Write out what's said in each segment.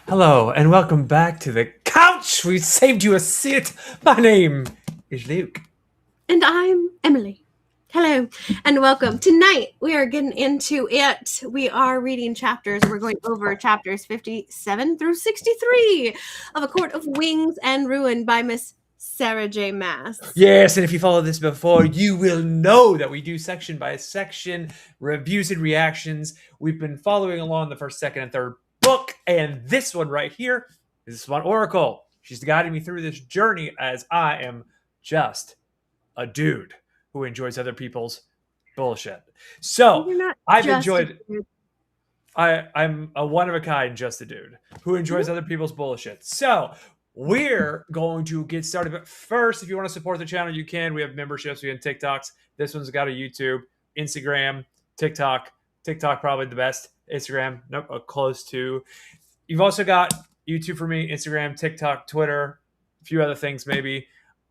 Hello, and welcome back to the couch. We saved you a seat. My name is Luke. And I'm Emily. Hello and welcome. Tonight we are getting into it. We are reading chapters. We're going over chapters 57 through 63 of A Court of Wings and Ruin by Miss Sarah J. Maas. Yes, and if you followed this before, you will know that we do section by section reviews and reactions. We've been following along the first, second, and third book, and this one right here is one Oracle. She's guiding me through this journey as I am just a dude who enjoys other people's bullshit. So I've enjoyed. I'm a one of a kind, just a dude who enjoys other people's bullshit. So we're going to get started. But first, if you want to support the channel, you can. We have memberships. We have TikToks. This one's got a YouTube, Instagram, TikTok. TikTok probably the best. Instagram, nope, close to. You've also got YouTube for me, Instagram, TikTok, Twitter, a few other things maybe.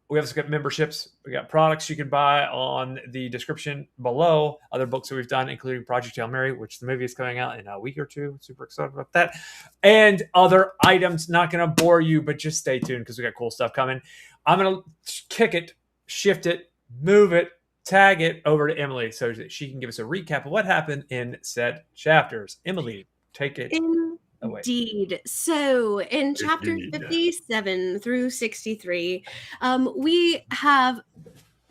We also got memberships. We got products you can buy on the description below. Other books that we've done, including Project Hail Mary, which the movie is coming out in a week or two. Super excited about that. And other items. Not going to bore you, but just stay tuned because we got cool stuff coming. I'm going to kick it, shift it, move it, tag it over to Emily so that she can give us a recap of what happened in said chapters. Emily, take it. Indeed. So in chapter 57 through 63, we have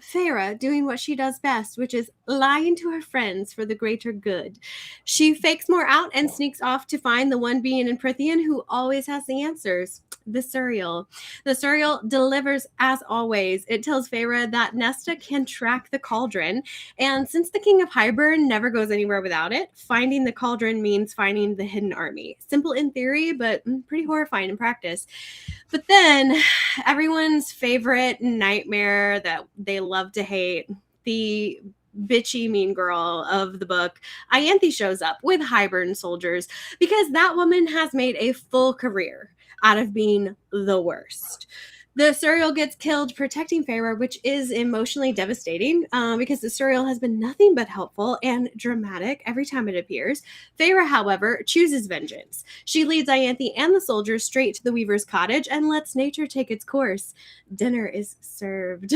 Feyre doing what she does best, which is lying to her friends for the greater good. She fakes more out and sneaks off to find the one being in Prithian who always has the answers, the Suriel. The Suriel delivers as always. It tells Feyre that Nesta can track the Cauldron, and since the King of Hybern never goes anywhere without it, finding the Cauldron means finding the hidden army. Simple in theory, but pretty horrifying in practice. But then everyone's favorite nightmare that they love to hate, the bitchy mean girl of the book, Ianthe, shows up with Hybern soldiers because that woman has made a full career out of being the worst. The Suriel gets killed protecting Feyre, which is emotionally devastating because the Suriel has been nothing but helpful and dramatic every time it appears. Feyre, however, chooses vengeance. She leads Ianthe and the soldiers straight to the Weaver's cottage and lets nature take its course. Dinner is served.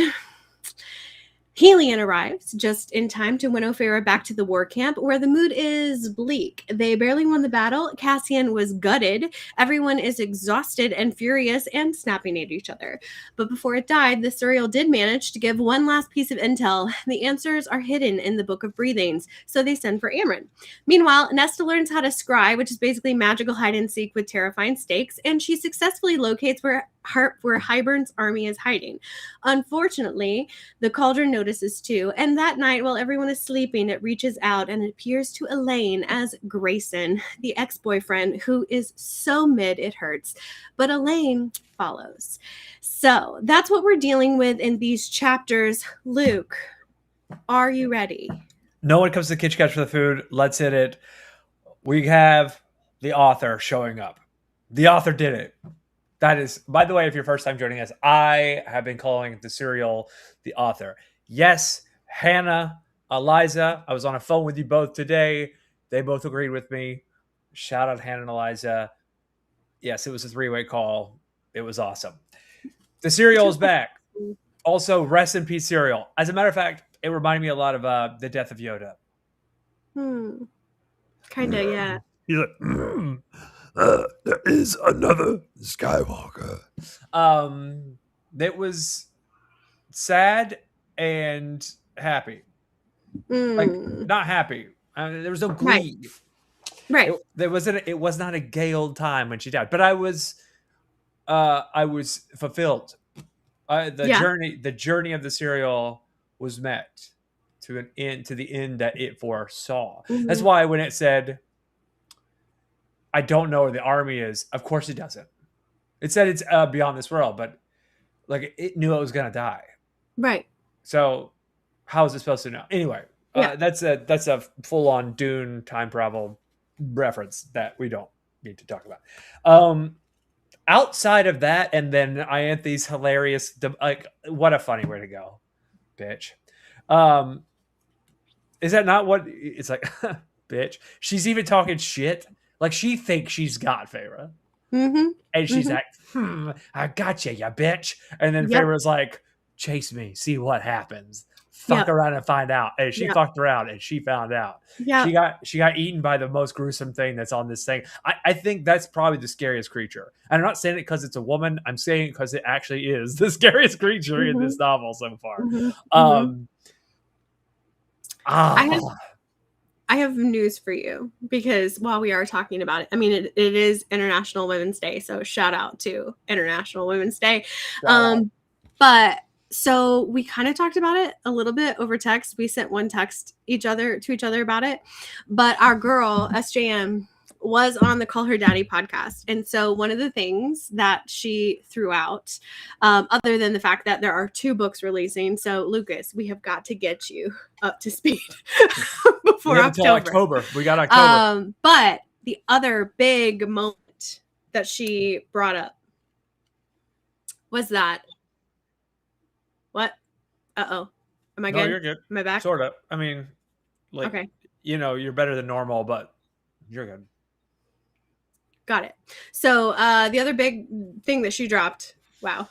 Helion arrives just in time to winnow Feyre back to the war camp, where the mood is bleak. They barely won the battle. Cassian was gutted. Everyone is exhausted and furious and snapping at each other. But before it died, the Suriel did manage to give one last piece of intel. The answers are hidden in the Book of Breathings, so they send for Amren. Meanwhile, Nesta learns how to scry, which is basically magical hide-and-seek with terrifying stakes, and she successfully locates where Hybern's army is hiding. Unfortunately, the Cauldron notices too, and that night, while everyone is sleeping, it reaches out and it appears to Elain as Grayson, the ex-boyfriend who is so mid it hurts. But Elain follows. So that's what we're dealing with in these chapters. Luke, are you ready? No one comes to the kitchen couch for the food. Let's hit it. We have the author showing up. The author did it. That is, by the way, if you're first time joining us, I have been calling the Suriel the author. Yes, Hannah, Eliza, I was on a phone with you both today. They both agreed with me. Shout out Hannah and Eliza. Yes, it was a three-way call. It was awesome. The Suriel is back. Also, rest in peace, Suriel. As a matter of fact, it reminded me a lot of the death of Yoda. Kind of, yeah. He's like, there is another Skywalker. That was sad and happy. Like, not happy. There was no glee. Right. It was not a gay old time when she died, but I was fulfilled. The journey of the Suriel was met to the end that it foresaw. That's why when it said, I don't know where the army is, of course it doesn't. It said it's beyond this world, but like it knew it was gonna die. Right. So how is it supposed to know? Anyway, that's a full on Dune time travel reference that we don't need to talk about. Outside of that, and then Ianthe's hilarious, like, what a funny way to go, bitch. Is that not what it's like? Bitch. She's even talking shit. Like, she thinks she's got Feyre. And she's Mhm. like, I got you, you bitch. And then Yep. Feyre's like, chase me, see what happens. Fuck Yep. around and find out. And she Yep. fucked around and she found out. Yep. She got eaten by the most gruesome thing that's on this thing. I think that's probably the scariest creature. And I'm not saying it because it's a woman. I'm saying it because it actually is the scariest creature in this Mhm. novel so far. Mhm. Mhm. Um, I have ah, I have news for you because while we are talking about it, I mean, it is International Women's Day, so shout out to International Women's Day. shout out. But so we kind of talked about it a little bit over text. We sent one text to each other about it. But our girl, SJM, was on the Call Her Daddy podcast. And so one of the things that she threw out, other than the fact that there are 2 books releasing, so Lucas, we have got to get you up to speed before We have until October. We got October. But the other big moment that she brought up was that what? Uh-oh. Am I No, good? you're good. Am I back? Sort of. I mean, like, Okay. You're better than normal, but you're good. Got it. So the other big thing that she dropped. Wow.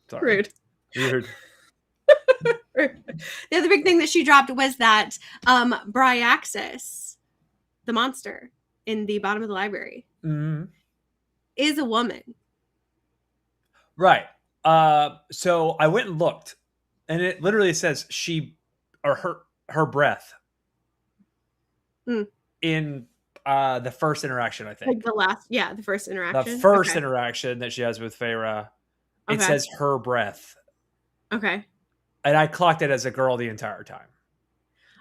Sorry. Rude. The other big thing that she dropped was that Bryaxis, the monster in the bottom of the library, is a woman. Right. So I went and looked, and it literally says her breath in the first interaction, I think. Like the first interaction. The first interaction that she has with Feyre, it says her breath. Okay. And I clocked it as a girl the entire time.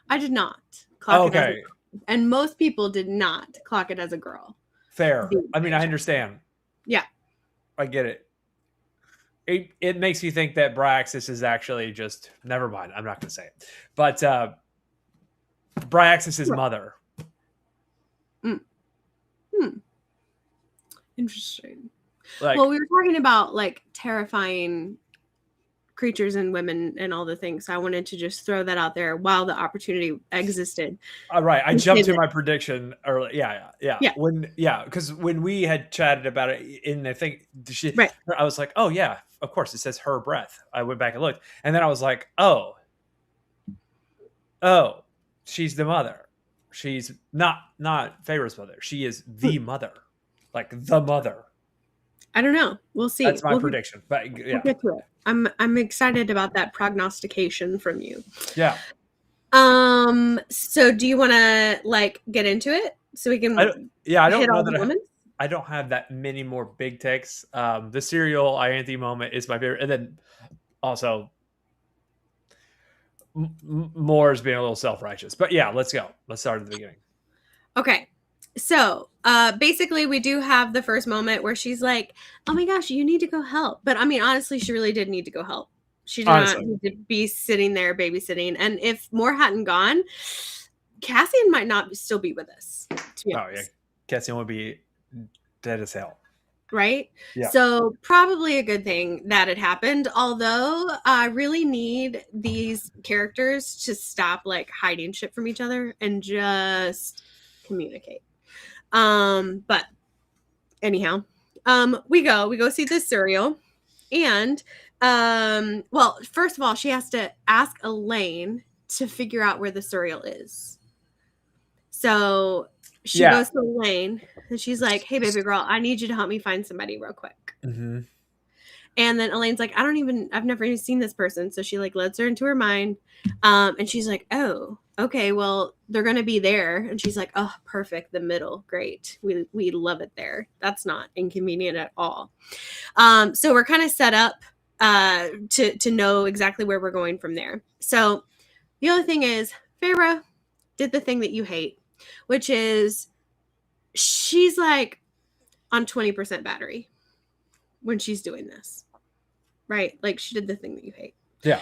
I did not clock it as a Okay. girl. And most people did not clock it as a girl. Fair. I mean, I understand. Yeah. I get it. It makes you think that Bryaxis is actually just, never mind, I'm not going to say it. But Bryaxis' mother. Interesting. Like, well, we were talking about like terrifying creatures and women and all the things. So I wanted to just throw that out there while the opportunity existed. All right, I jumped to my prediction early. Yeah. Because when we had chatted about it, and I think I was like, oh yeah, of course it says her breath. I went back and looked, and then I was like, oh, she's the mother. She's not Feyre's mother. She is the mother, like the mother. I don't know. We'll see. That's my prediction. But yeah, we'll get to it. I'm excited about that prognostication from you. Yeah. So do you want to like get into it so we can? I don't know that I don't have that many more big takes. The Suriel Ianthe moment is my favorite, and then also more is being a little self-righteous. But yeah, let's go. Let's start at the beginning. Okay. So basically we do have the first moment where she's like, oh my gosh, you need to go help. But I mean, honestly, she really did need to go help. She did not need to be sitting there babysitting. And if Moore hadn't gone, Cassian might not still be with us. Yeah. Cassian would be dead as hell. Right? Yeah. So probably a good thing that it happened. Although I really need these characters to stop like hiding shit from each other and just communicate. But anyhow, we go see this Suriel, and well, first of all, she has to ask Elain to figure out where the Suriel is. So she goes to Elain and she's like, hey baby girl, I need you to help me find somebody real quick. Mm-hmm. And then Elaine's like, I've never even seen this person. So she like lets her into her mind. And she's like, oh, okay, well, they're going to be there. And she's like, oh, perfect. The middle. Great. We love it there. That's not inconvenient at all. So we're kind of set up to know exactly where we're going from there. So the other thing is Feyre did the thing that you hate, which is she's like on 20% battery when she's doing this. Right? Like she did the thing that you hate. Yeah.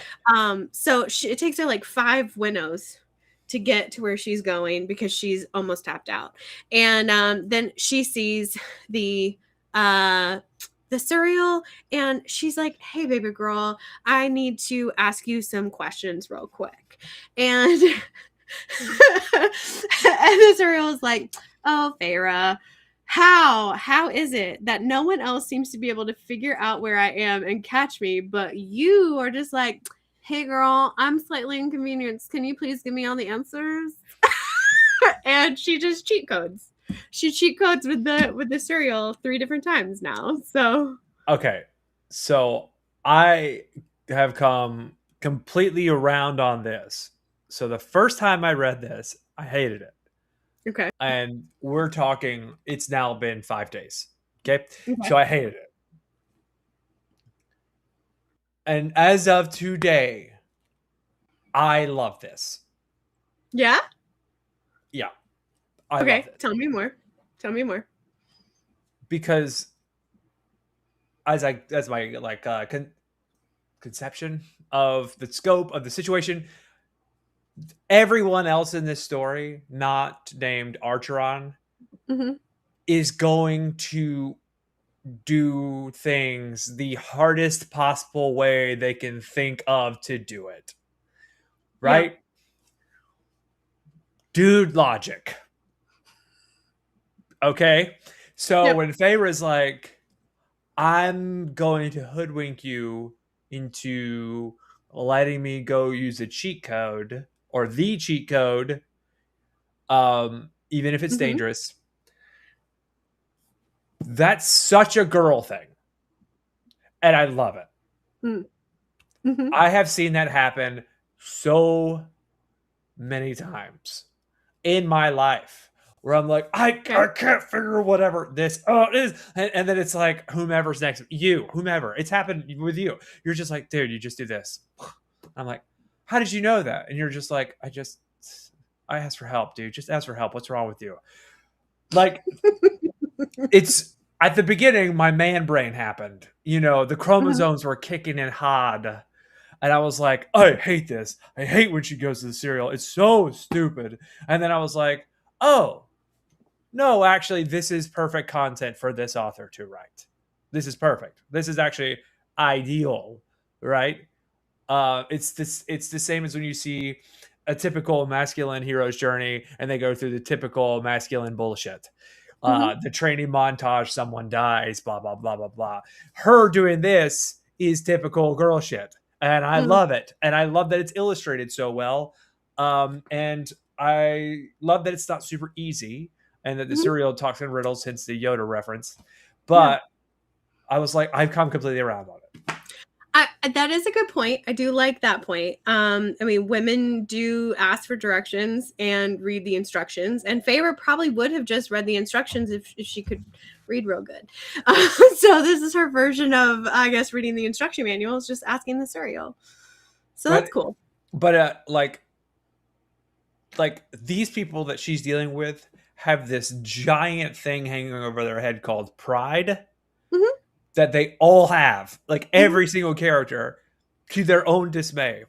So it takes her like 5 winnows to get to where she's going because she's almost tapped out. And then she sees the Suriel and she's like, hey baby girl, I need to ask you some questions real quick. And and the Suriel is like, oh Feyre, How is it that no one else seems to be able to figure out where I am and catch me, but you are just like, hey girl, I'm slightly inconvenienced. Can you please give me all the answers? And she just cheat codes. She cheat codes with the Suriel 3 different times now. So Okay. So I have come completely around on this. So the first time I read this, I hated it. okay. And we're talking, it's now been 5 days. Okay. Okay. So I hated it. And as of today, I love this. Yeah? Yeah. I love Okay. it. Tell me more. Tell me more. Because as my like conception of the scope of the situation, everyone else in this story, not named Archeron, Mm-hmm. is going to do things the hardest possible way they can think of to do it. Right? Yeah. Dude logic. Okay? So Yep. when Feyre's like, I'm going to hoodwink you into letting me go use a cheat code or the cheat code, even if it's Mm-hmm. dangerous. That's such a girl thing. And I love it. Mm-hmm. I have seen that happen so many times in my life where I'm like, I can't figure whatever this is. And then it's like, whomever's next, you, whomever. It's happened with you. You're just like, dude, you just do this. I'm like, how did you know that? And you're just like, I asked for help, dude. Just ask for help. What's wrong with you? Like, it's at the beginning, my man brain happened. You know, the chromosomes were kicking in hard. And I was like, I hate this. I hate when she goes to the Suriel. It's so stupid. And then I was like, oh, no, actually, this is perfect content for this author to write. This is perfect. This is actually ideal, right? It's the same as when you see a typical masculine hero's journey and they go through the typical masculine bullshit. The training montage, someone dies, blah, blah, blah, blah, blah. Her doing this is typical girl shit. And I love it. And I love that it's illustrated so well. And I love that it's not super easy and that the Suriel talks in riddles, hence the Yoda reference. But I was like, I've come completely around on it. That is a good point. I do like that point. I mean, women do ask for directions and read the instructions, and Feyre probably would have just read the instructions if she could read real good. So this is her version of, I guess, reading the instruction manual is just asking the Suriel. So that's cool. But like these people that she's dealing with have this giant thing hanging over their head called pride. That they all have, like every single character, to their own dismay,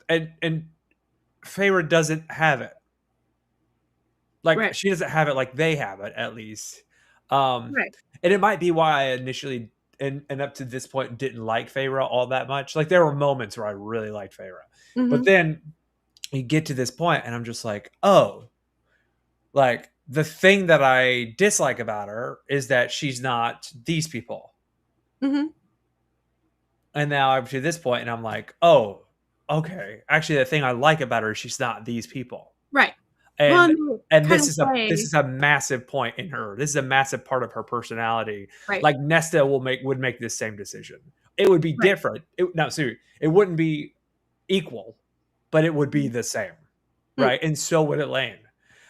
and Feyre doesn't have it. Like she doesn't have it like they have it, at least. And it might be why I initially and up to this point didn't like Feyre all that much. Like there were moments where I really liked Feyre, but then you get to this point, and I'm just like, oh, like the thing that I dislike about her is that she's not these people. And now I'm to this point, and I'm like, oh, okay. Actually, the thing I like about her is she's not these people. Right. And this is a massive point in her. This is a massive part of her personality. Right. Like Nesta would make this same decision. It would be different. It wouldn't be equal, but it would be the same. Right. And so would Elain.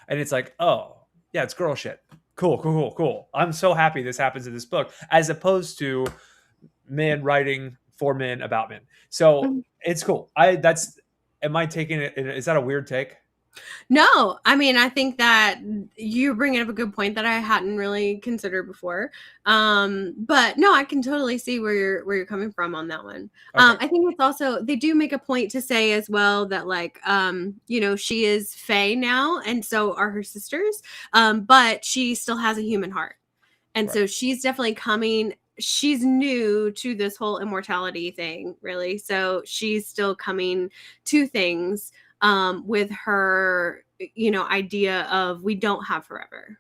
And it's like, oh, yeah, it's girl shit. Cool. I'm so happy this happens in this book, as opposed to men writing for men about men. So it's cool. Am I taking it? Is that a weird take? No, I mean, I think that you're bringing up a good point that I hadn't really considered before. But no, I can totally see where you're coming from on that one. Okay. I think it's also, they do make a point to say as well that like, you know, she is Fae now, and so are her sisters. But she still has a human heart. And so she's definitely coming. She's new to this whole immortality thing, really. So she's still coming to things with her, you know, idea of we don't have forever.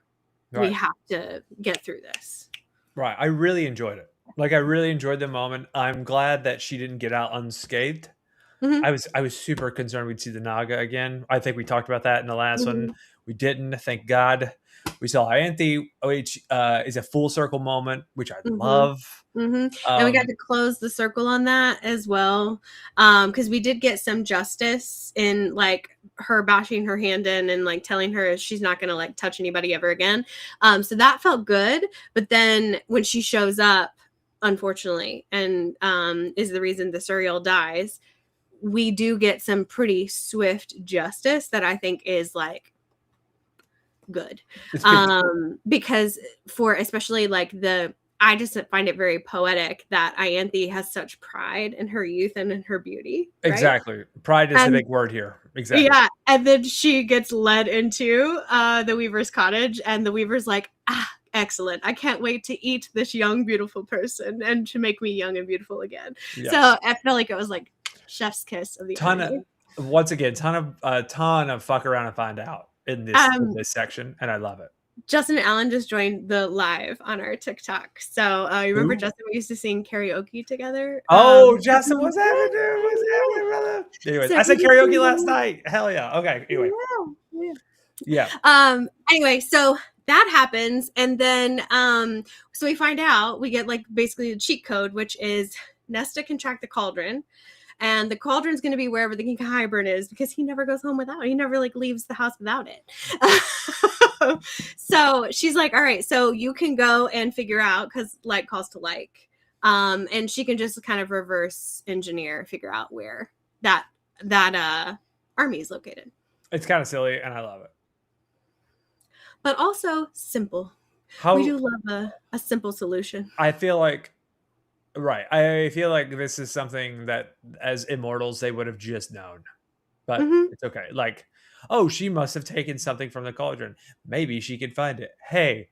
we have to get through this. Right. I really enjoyed it. Like, I really enjoyed the moment. I'm glad that she didn't get out unscathed. Mhm. I was super concerned we'd see the Naga again. I think we talked about that in the last one. Mhm. We didn't. Thank God. We saw Ianthe, which is a full circle moment, which I Mhm. love. And we got to close the circle on that as well, because we did get some justice in like her bashing her hand in and like telling her she's not gonna like touch anybody ever again. So that felt good. But then when she shows up, unfortunately, and is the reason the Suriel dies, we do get some pretty swift justice that I think is like good. Because for especially like I just find it very poetic that Ianthe has such pride in her youth and in her beauty. Right? Exactly. Pride is the big word here. Exactly. Yeah. And then she gets led into the Weaver's cottage, and the Weaver's like, excellent. I can't wait to eat this young, beautiful person and to make me young and beautiful again. Yes. So I felt like it was like chef's kiss of the once again, ton of fuck around and find out in this section, and I love it. Justin and Elain just joined the live on our TikTok. So you remember Justin? We used to sing karaoke together. Oh, Justin, what's happening, dude? What's happening, brother? Anyways, I said karaoke last night. Hell yeah. Okay. Anyway. Yeah. Anyway, so that happens, and then so we find out we get like basically the cheat code, which is Nesta can track the Cauldron. And the Cauldron's going to be wherever the King Hybern is, because he never goes home without it. He never like leaves the house without it. So she's like, all right, so you can go and figure out, because like calls to like. And she can just kind of reverse engineer, figure out where that army is located. It's kind of silly, and I love it. But also simple. We do love a simple solution. I feel like I feel like this is something that as immortals they would have just known. But it's okay. Like, oh, she must have taken something from the Cauldron. Maybe she could find it. Hey,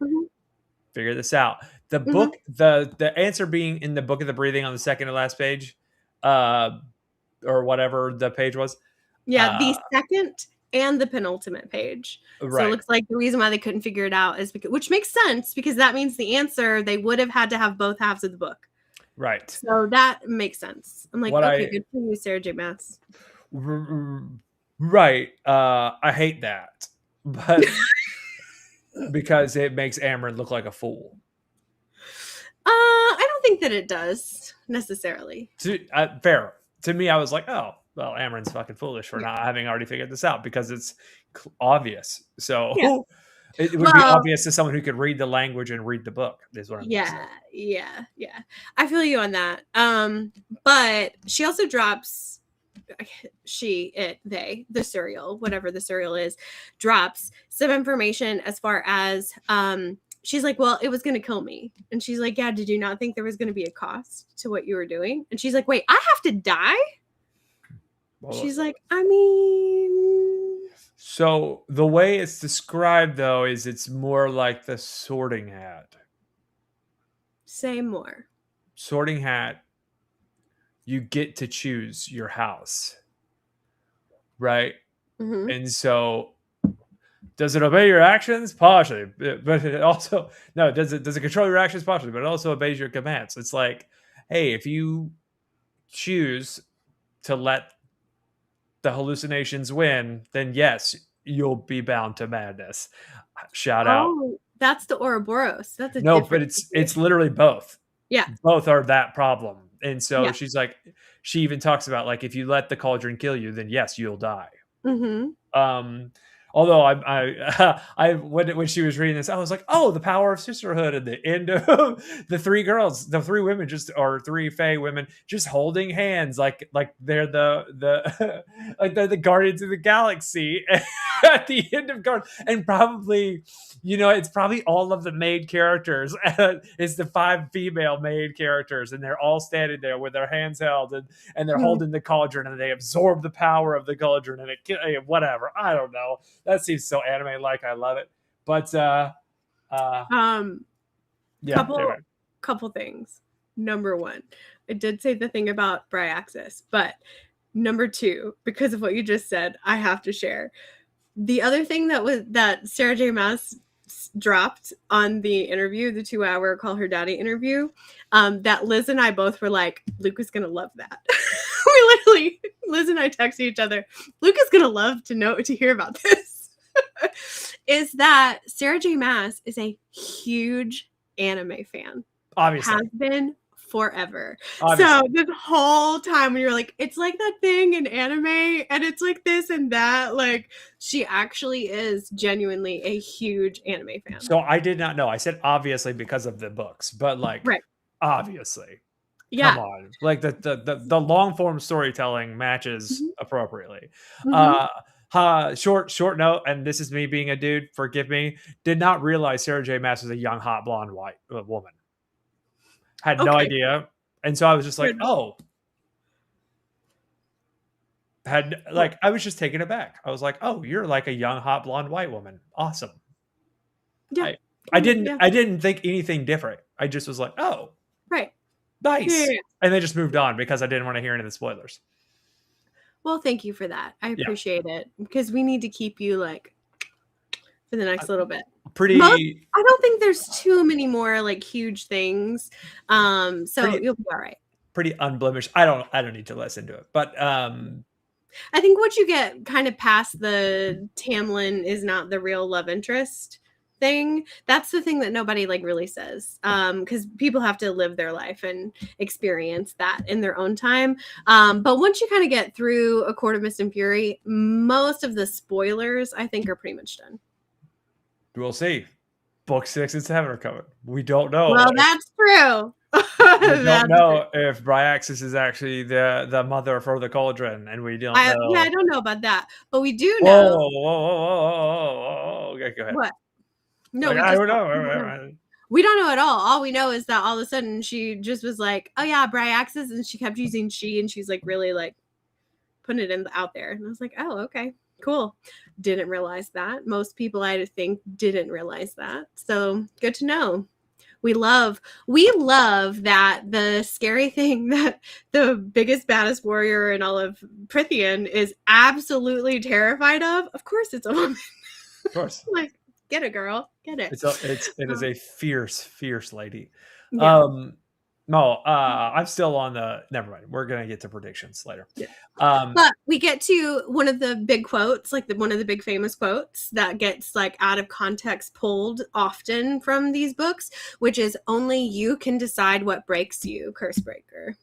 figure this out. The book, the answer being in the Book of the Breathing on the second to last page, or whatever the page was. Yeah, the second and the penultimate page. Right. So it looks like the reason why they couldn't figure it out is because, which makes sense, because that means the answer, they would have had to have both halves of the book. Right. So that makes sense. I'm like, okay, good for you, Sarah J. Maas. Right. I hate that, but because it makes Amryn look like a fool. I don't think that it does necessarily. Fair. To me, I was like, oh, well, Amryn's fucking foolish for not having already figured this out, because it's obvious. So it would be obvious to someone who could read the language and read the book. Is what I'm saying. Yeah. I feel you on that. But she also drops, the Suriel, whatever the Suriel is, drops some information as far as she's like, well, it was going to kill me. And she's like, yeah, did you not think there was going to be a cost to what you were doing? And she's like, wait, I have to die? Well, she's like, I mean... So the way it's described, though, is it's more like the Sorting Hat. Say more. Sorting Hat, you get to choose your house. Right? Mm-hmm. And so... does it obey your actions? Partially. But it also... No, does it control your actions? Partially. But it also obeys your commands. It's like, hey, if you choose to let the hallucinations win, then yes, you'll be bound to madness. Shout out. That's the Ouroboros. That's a no, but it's literally both. Yeah. Both are that problem. And so she's like, she even talks about like, if you let the Cauldron kill you, then yes, you'll die. Mm-hmm. Although I when she was reading this, I was like, oh, the power of sisterhood, and the end of the three women, or three Fey women just holding hands, like they're the like they're the Guardians of the Galaxy at the end of Guardians. And probably, it's probably all of the maid characters. It's the 5 female maid characters, and they're all standing there with their hands held, and they're holding the Cauldron, and they absorb the power of the Cauldron, and whatever. I don't know. That seems so anime-like. I love it. But couple things. Number 1, I did say the thing about Bryaxis, but number 2, because of what you just said, I have to share. The other thing that Sarah J. Maas dropped on the interview, the 2-hour Call Her Daddy interview, that Liz and I both were like, Luke is gonna love that. We literally, Liz and I texted each other, Luke is gonna love to hear about this. Is that Sarah J. Maas is a huge anime fan. Obviously. Has been forever. Obviously. So this whole time when you're like, it's like that thing in anime and it's like this and that, like she actually is genuinely a huge anime fan. So I did not know. I said obviously because of the books, but like obviously. Yeah. Come on. Like the long form storytelling matches appropriately. Short note, and this is me being a dude, forgive me, did not realize Sarah J. Maas was a young, hot, blonde, white woman. Had no idea. And so I was just like, oh. I was just taken aback. I was like, oh, you're like a young, hot, blonde, white woman. Awesome. Yeah. I didn't think anything different. I just was like, oh. Right. Nice. Yeah. And they just moved on because I didn't want to hear any of the spoilers. Well, thank you for that. I appreciate it because we need to keep you like for the next little bit. I don't think there's too many more like huge things. You'll be all right. Pretty unblemished. I don't need to listen to it, but I think once you get kind of past the Tamlin is not the real love interest thing, that's the thing that nobody like really says, because people have to live their life and experience that in their own time, but once you kind of get through A Court of Mist and Fury, most of the spoilers I think are pretty much done. We'll see. Book 6 and 7 are coming. We don't know. Well, that's true. We don't know if Bryaxis is actually the mother for the Cauldron, and we don't know. Yeah, I don't know about that, but we do know. Whoa. Okay, go ahead. What? No, I don't know. We don't know at all. All we know is that all of a sudden she just was like, "Oh yeah, Bryaxis," and she kept using she, and she's like really like putting it out there. And I was like, "Oh, okay, cool." Didn't realize that. Most people I think didn't realize that. So good to know. We love that the scary thing that the biggest, baddest warrior in all of Prithian is absolutely terrified of. Of course, it's a woman. Of course. Like, get it, girl. Get it. It is a fierce lady. Yeah. I'm still on the. Never mind. We're gonna get to predictions later. Yeah. But we get to one of the big quotes, like one of the big famous quotes that gets like out of context pulled often from these books, which is "Only you can decide what breaks you, Cursebreaker."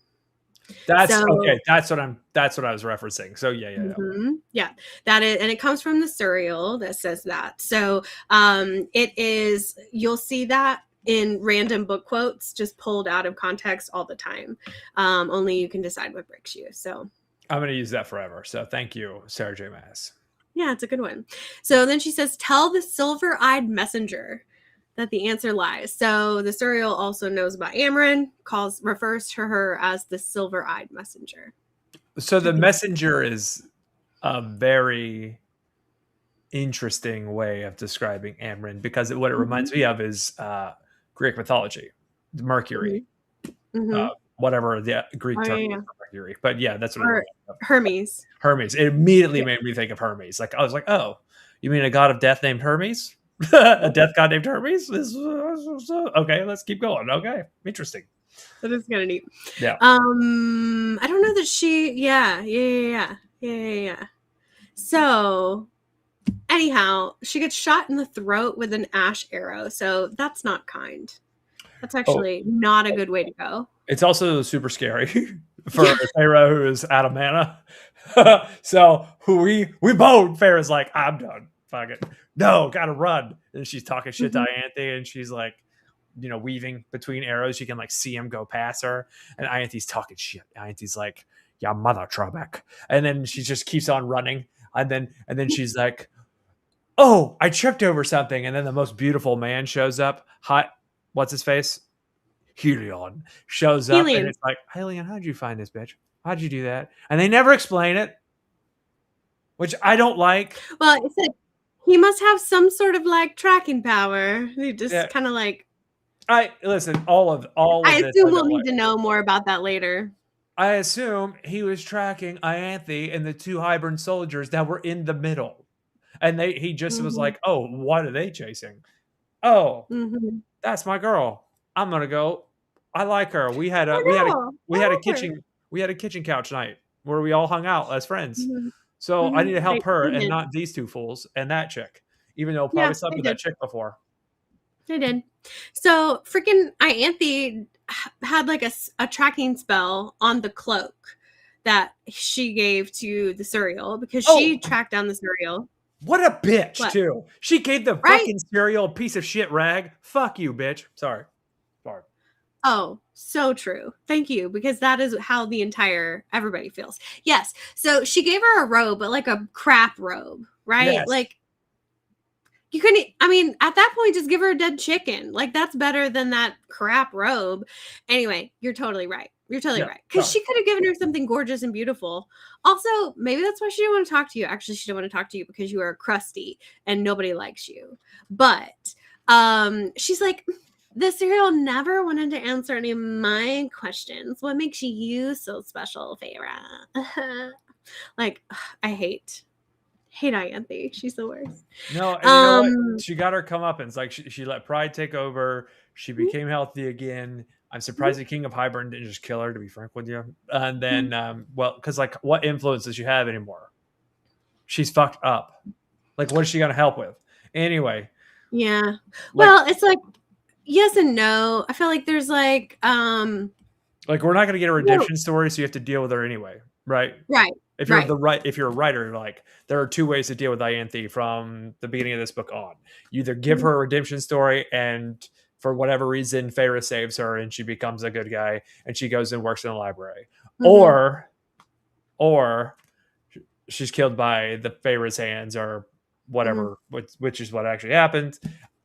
Okay. That's what I was referencing. So yeah. That is, and it comes from the Suriel that says that. So it is. You'll see that in random book quotes just pulled out of context all the time. Only you can decide what breaks you. So I'm going to use that forever. So thank you, Sarah J. Maas. Yeah, it's a good one. So then she says, "Tell the silver-eyed messenger that the answer lies." So the Suriel also knows about Amren, refers to her as the silver-eyed messenger. So the messenger is a very interesting way of describing Amren, because what it reminds me of is Greek mythology, Mercury, whatever the Greek term for Mercury. But yeah, that's what it reminds me of. Hermes. It immediately made me think of Hermes. Like I was like, oh, you mean a god of death named Hermes? A death god named Hermes? Okay, let's keep going. Okay, interesting. That is kind of neat. Yeah. I don't know that she. Yeah. So, anyhow, she gets shot in the throat with an ash arrow. So that's not kind. That's actually not a good way to go. It's also super scary for Feyre, who is out of mana. So we both. Feyre's like, I'm done. Fuck it. No, gotta run. And she's talking shit to Ianthe, and she's like, weaving between arrows. You can like see him go past her, and Ianthe's talking shit. Ianthe's like, "Yeah, mother Trebek," and then she just keeps on running, and then she's like, "Oh, I tripped over something," and then the most beautiful man shows up. Hot, what's his face? Helion shows up, and it's like, Helion, how'd you find this bitch? How'd you do that? And they never explain it, which I don't like. Well, it's like he must have some sort of like tracking power. He just kind of like. I assume we'll need to know more about that later. I assume he was tracking Ianthe and the 2 Hybern soldiers that were in the middle, and he just was like, "Oh, what are they chasing?" oh, Mhm. that's my girl. I'm gonna go. I like her. We had a I we had a know. we I had a love her. kitchen couch night where we all hung out as friends. Mhm. So I need to They help her and did. not these two fools and that chick, even though I Yeah, probably slept they with did. that chick before. They did. So freaking Ianthe had like a tracking spell on the cloak that she gave to the Suriel because she Oh, tracked down the Suriel. what a bitch What? too. She gave the Right? fucking cereal a piece of shit rag. Fuck you, bitch. Sorry. Oh, so true. Thank you, because that is how the entire everybody feels. Yes. So she gave her a robe, but like a crap robe, right? Yes. Like you couldn't, I mean, at that point, just give her a dead chicken. Like that's better than that crap robe. Anyway, you're totally right. You're totally Yeah, right. Because sorry. she could have given her something gorgeous and beautiful. Also, maybe that's why she didn't want to talk to you. Actually, she didn't want to talk to you because you are crusty and nobody likes you. But she's like, the cereal never wanted to answer any of my questions. What makes you so special, Feyre? Like, I hate Ianthe. She's the worst. No, and you know what? Um, She got her comeuppance. Like she let pride take over. She became healthy again. I'm surprised the King of Hybern didn't just kill her, to be frank with you. And then, well, because like, what influence does she have anymore? She's fucked up. Like, what is she gonna help with? Anyway, yeah. like, Well, it's like yes and no. I feel like there's like we're not gonna get a no, redemption story, so you have to deal with her anyway, right? right. If Right. you're a writer, like there are two ways to deal with Ianthe from the beginning of this book on. You either give Mhm. her a redemption story, and for whatever reason, Feyre saves her, and she becomes a good guy, and she goes and works in a library, Mhm. or she's killed by the Feyre's hands, or Mhm. whatever, which is what actually happened.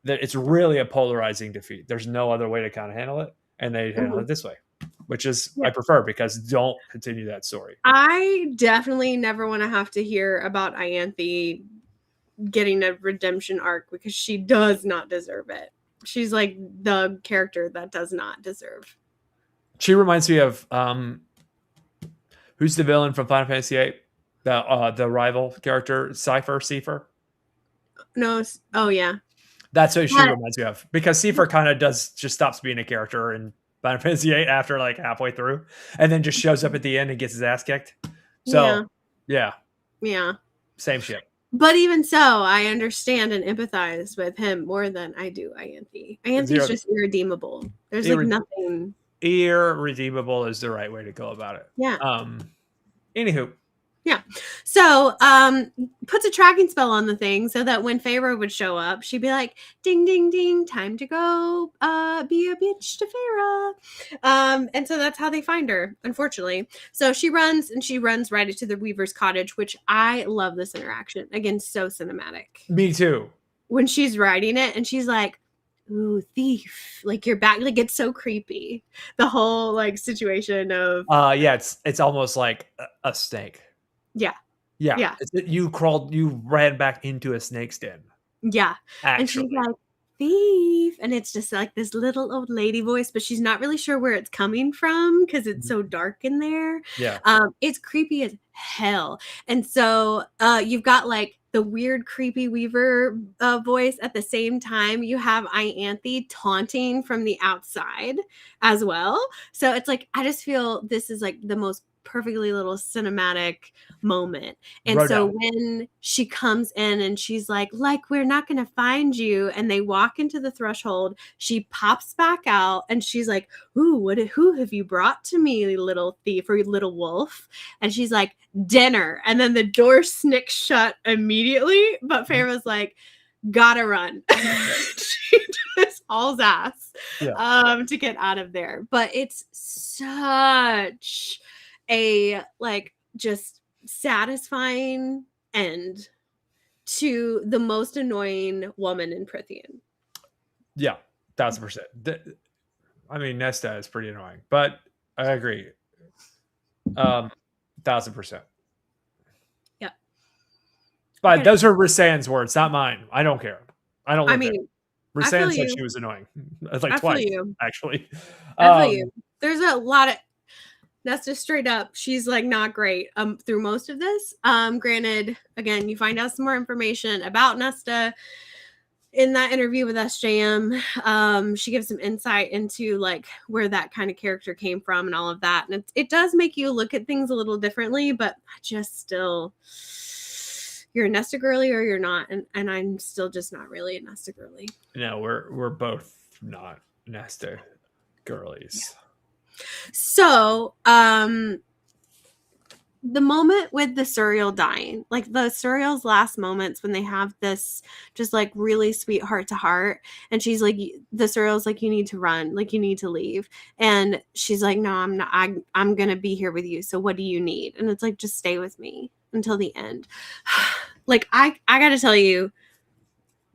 That it's really a polarizing defeat. There's no other way to kind of handle it, and they handle Mhm. it this way, which is Yeah. I prefer because don't continue that story. I definitely never want to have to hear about Ianthe getting a redemption arc because she does not deserve it. She's like the character that does not deserve. She reminds me of who's the villain from Final Fantasy VIII? The rival character, Seifer. No. Oh yeah. That's what she But reminds me of because Seifer kind of just stops being a character in Final Fantasy VIII after like halfway through, and then just shows up at the end and gets his ass kicked. yeah. So yeah, Yeah. same shit. But even so, I understand and empathize with him more than I do Ianthe. Ianthe's just irredeemable. There's like nothing. Irredeemable is the right way to go about it. Yeah. Anywho. Yeah. So puts a tracking spell on the thing so that when Feyre would show up, she'd be like, ding, ding, ding, time to go be a bitch to Feyre. And so that's how they find her, unfortunately. So she runs right into the Weaver's cottage, which I love this interaction. Again, so cinematic. Me too. When she's riding it and she's like, ooh, thief, like you're back, like it's so creepy. The whole like situation of yeah, it's almost like a snake. Yeah. You ran back into a snake's den. Yeah. Actually. And she's like, thief. And it's just like this little old lady voice, but she's not really sure where it's coming from because it's so dark in there. Yeah. It's creepy as hell. And so you've got like the weird, creepy Weaver voice. At the same time, you have Ianthe taunting from the outside as well. So it's like, I just feel this is like the most perfectly little cinematic moment. And so when she comes in and she's like, we're not going to find you, and they walk into the threshold, she pops back out and she's like, ooh, who have you brought to me, little thief or little wolf? And she's like, dinner. And then the door snicks shut immediately, but Feyre's like, gotta run. She just hauls ass to get out of there. But it's such a like just satisfying end to the most annoying woman in Prithian. Yeah, 1,000%. I mean, Nesta is pretty annoying, but I agree. 1,000%. Yeah. But those are Rhysand's words, not mine. I don't care. I don't. I mean, Rhysand said she was annoying. Like twice, actually. I feel you. There's a lot of Nesta straight up. She's like not great through most of this. Granted, again, you find out some more information about Nesta in that interview with SJM, she gives some insight into like where that kind of character came from and all of that. And it does make you look at things a little differently, but I just still, you're a Nesta girly or you're not. And I'm still just not really a Nesta girly. No, we're both not Nesta girlies. So, the moment with the Suriel dying, like the Suriel's last moments when they have this just like really sweet heart to heart, and she's like, the Suriel's like, you need to run, like you need to leave, and she's like, no, I'm not, I'm gonna be here with you, so what do you need? And it's like, just stay with me until the end. Like I gotta tell you,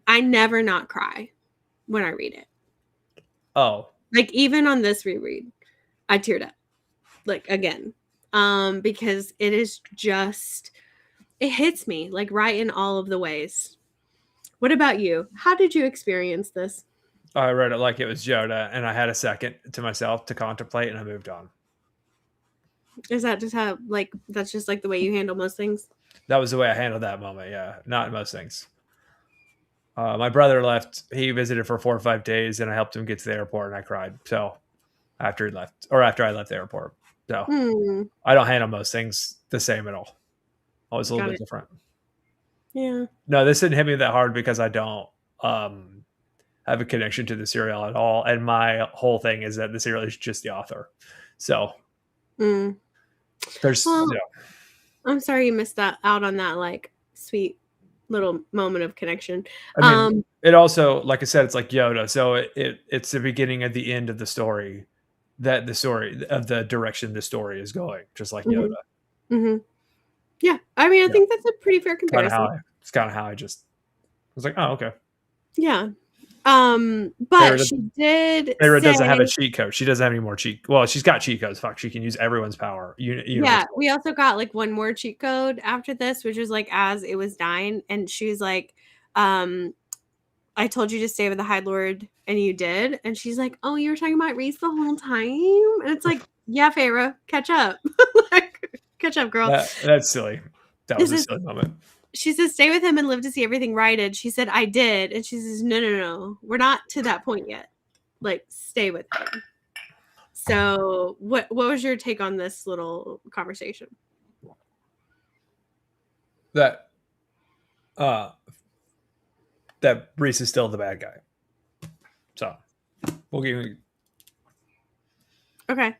I never not cry when I read it. Oh, like even on this reread, I teared up like again. Because it is just, it hits me like right in all of the ways. What about you? How did you experience this? I read it like it was Yoda, and I had a second to myself to contemplate, and I moved on. Is that just how, like, that's just like the way you handle most things? That was the way I handled that moment. Yeah, not most things. My brother left. He visited for 4 or 5 days, and I helped him get to the airport, and I cried. So after he left, or after I left the airport. So I don't handle most things the same at all. Always a little bit different. Yeah. No, this didn't hit me that hard because I don't have a connection to the serial at all. And my whole thing is that the serial is just the author. So there's, well, I'm sorry you missed out on that like sweet little moment of connection. I mean, it also, like I said, it's like Yoda. So it's the beginning of the end of the story. That the story of the direction the story is going, just like Yoda. Yeah, I mean, I think that's a pretty fair comparison. It's kind of how I just was like, oh, okay. Yeah. But she did. Feyre doesn't have a cheat code. She doesn't have any more cheat. Well, she's got cheat codes. Fuck, she can use everyone's power. Yeah, we also got like one more cheat code after this, which was like as it was dying, and she was like, I told you to stay with the High Lord, and you did. And she's like, oh, you were talking about Reese the whole time? And it's like, yeah, Feyre, catch up. Like, catch up, girl. That's silly. That was a silly moment. She says, stay with him and live to see everything righted. She said, I did. And she says, no. We're not to that point yet. Like, stay with him. So what was your take on this little conversation? That Reese is still the bad guy. So we'll give you. Okay.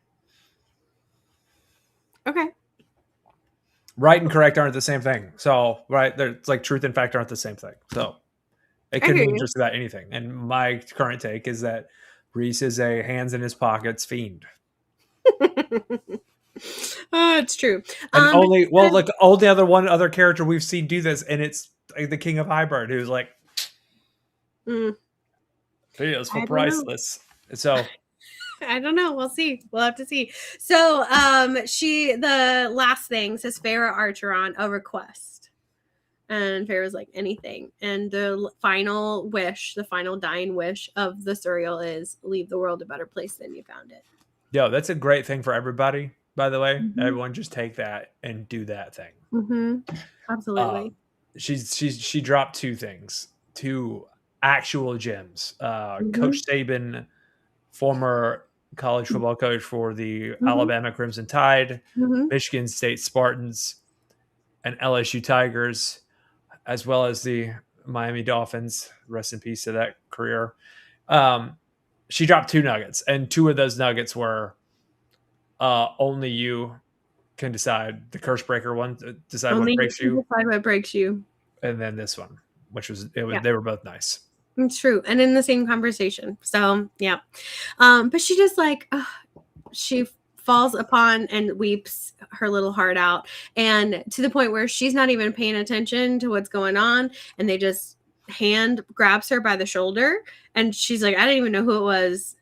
Right and correct aren't the same thing. So right, it's like truth and fact aren't the same thing. So it could mean just about anything. And my current take is that Reese is a hands in his pockets fiend. Oh, it's true. And only one other character we've seen do this, and it's like the King of Hybern, who's like, videos for priceless. So I don't know. We'll see. We'll have to see. So the last thing says Feyre Archeron, a request. And Feyre's like, anything. And the final wish, the final dying wish of the Suriel is leave the world a better place than you found it. Yo, that's a great thing for everybody, by the way. Everyone just take that and do that thing. Absolutely. She dropped 2 things, 2 actual gems. Coach Saban, former college football coach for the Alabama Crimson Tide, Michigan State Spartans, and LSU Tigers, as well as the Miami Dolphins. Rest in peace to that career. She dropped 2 nuggets, and 2 of those nuggets were only you can decide. The curse breaker one, decide only what breaks you. Decide what breaks you. And then this one, which was they were both nice. It's true. And in the same conversation. So, yeah. But she just like, she falls upon and weeps her little heart out. And to the point where she's not even paying attention to what's going on. And they just hand grabs her by the shoulder. And she's like, I didn't even know who it was.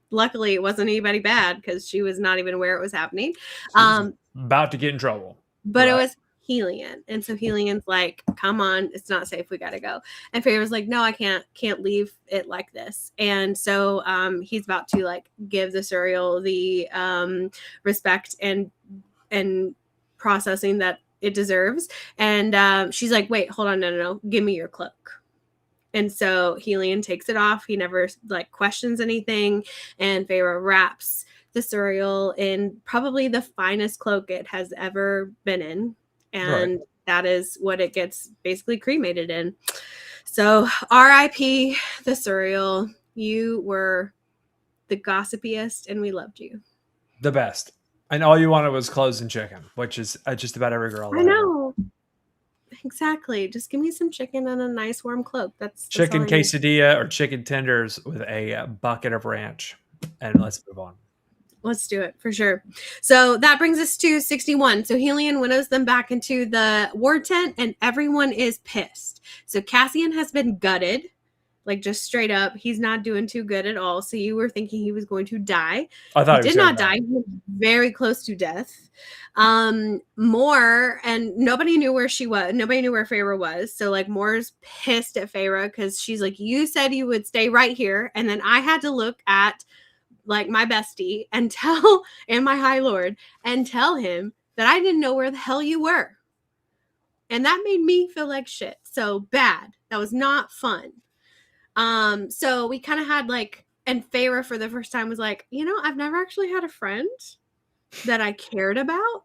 Luckily it wasn't anybody bad because she was not even aware it was happening. About to get in trouble. But It was Helion. And so Helion's like, come on, it's not safe, we gotta go. And Feyre was like, no, I can't leave it like this. And so he's about to like give the Suriel the respect and processing that it deserves. And she's like, wait, hold on, no, give me your cloak. And so Helion takes it off. He never like questions anything. And Feyre wraps the Suriel in probably the finest cloak it has ever been in. And that is what it gets basically cremated in. So R.I.P. the Suriel. You were the gossipiest and we loved you. The best. And all you wanted was clothes and chicken, which is just about every girl. I know. Exactly. Just give me some chicken and a nice warm cloak. That's chicken quesadilla or chicken tenders with a bucket of ranch. And let's move on. Let's do it for sure. So that brings us to 61. So Helion winnows them back into the war tent and everyone is pissed. So Cassian has been gutted, like just straight up. He's not doing too good at all. So you were thinking he was going to die. I thought he did not die. He was very close to death. Moore, and nobody knew where she was. Nobody knew where Feyre was. So like Moore's pissed at Feyre because she's like, you said you would stay right here. And then I had to look at like my bestie and my high lord and tell him that I didn't know where the hell you were. And that made me feel like shit. So bad. That was not fun. So we kind of had like, and Feyre for the first time was like, I've never actually had a friend that I cared about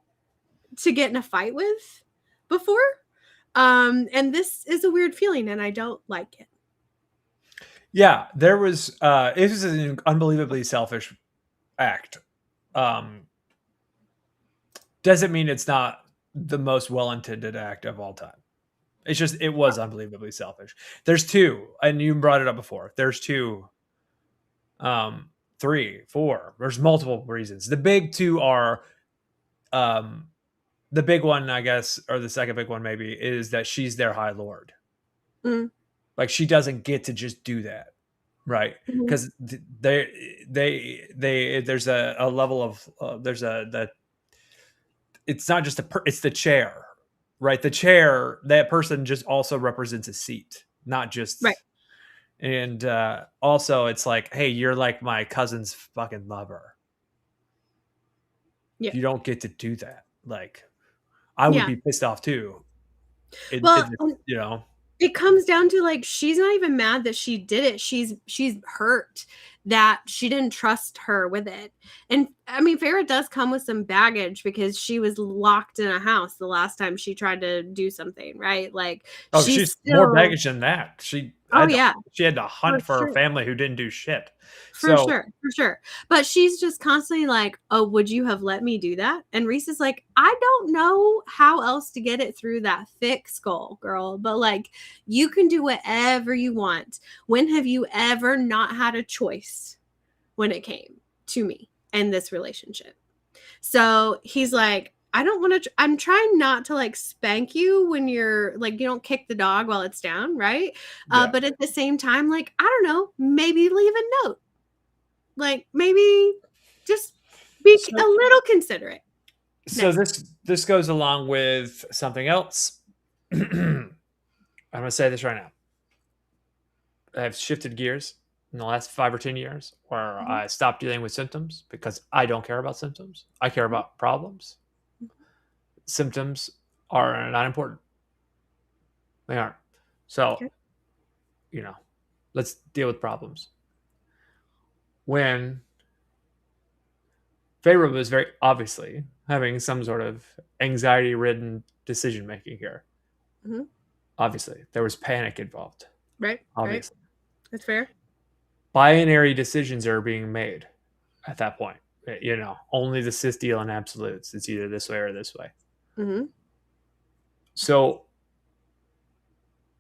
to get in a fight with before. And this is a weird feeling and I don't like it. Yeah, there was it was an unbelievably selfish act. Doesn't mean it's not the most well-intended act of all time. It's just it was unbelievably selfish. There's two, and you brought it up before. There's two, 3, 4. There's multiple reasons. The big two are the big one, I guess, or the second big one maybe, is that she's their high lord. Mm. Like she doesn't get to just do that, right? Because there's a level of it's not just it's the chair, right? The chair, that person just also represents a seat, not just right. And also, it's like, hey, you're like my cousin's fucking lover. Yeah, you don't get to do that. Like, I would be pissed off too. It comes down to like she's not even mad that she did it. She's hurt that she didn't trust her with it. And I mean, Feyre does come with some baggage because she was locked in a house the last time she tried to do something, right? Like, she's more baggage than that. She had to hunt for her family who didn't do shit. For sure. But she's just constantly like, oh, would you have let me do that? And Rhys is like, I don't know how else to get it through that thick skull, girl. But like, you can do whatever you want. When have you ever not had a choice when it came to me and this relationship? So he's like, I don't want to, I'm trying not to like spank you when you're like, you don't kick the dog while it's down, right? But at the same time, like, I don't know, maybe leave a note. Like, maybe just be a little considerate. So this goes along with something else. I'm going to say this right now. I've shifted gears in the last 5 or 10 years where I stopped dealing with symptoms because I don't care about symptoms. I care about problems. Symptoms are not important. They aren't. So, let's deal with problems. When Feyre was very obviously having some sort of anxiety-ridden decision-making here. Mm-hmm. Obviously, there was panic involved. Right. Obviously. Right. That's fair. Binary decisions are being made at that point. Only the cis deal in absolutes. It's either this way or this way. Mm-hmm. So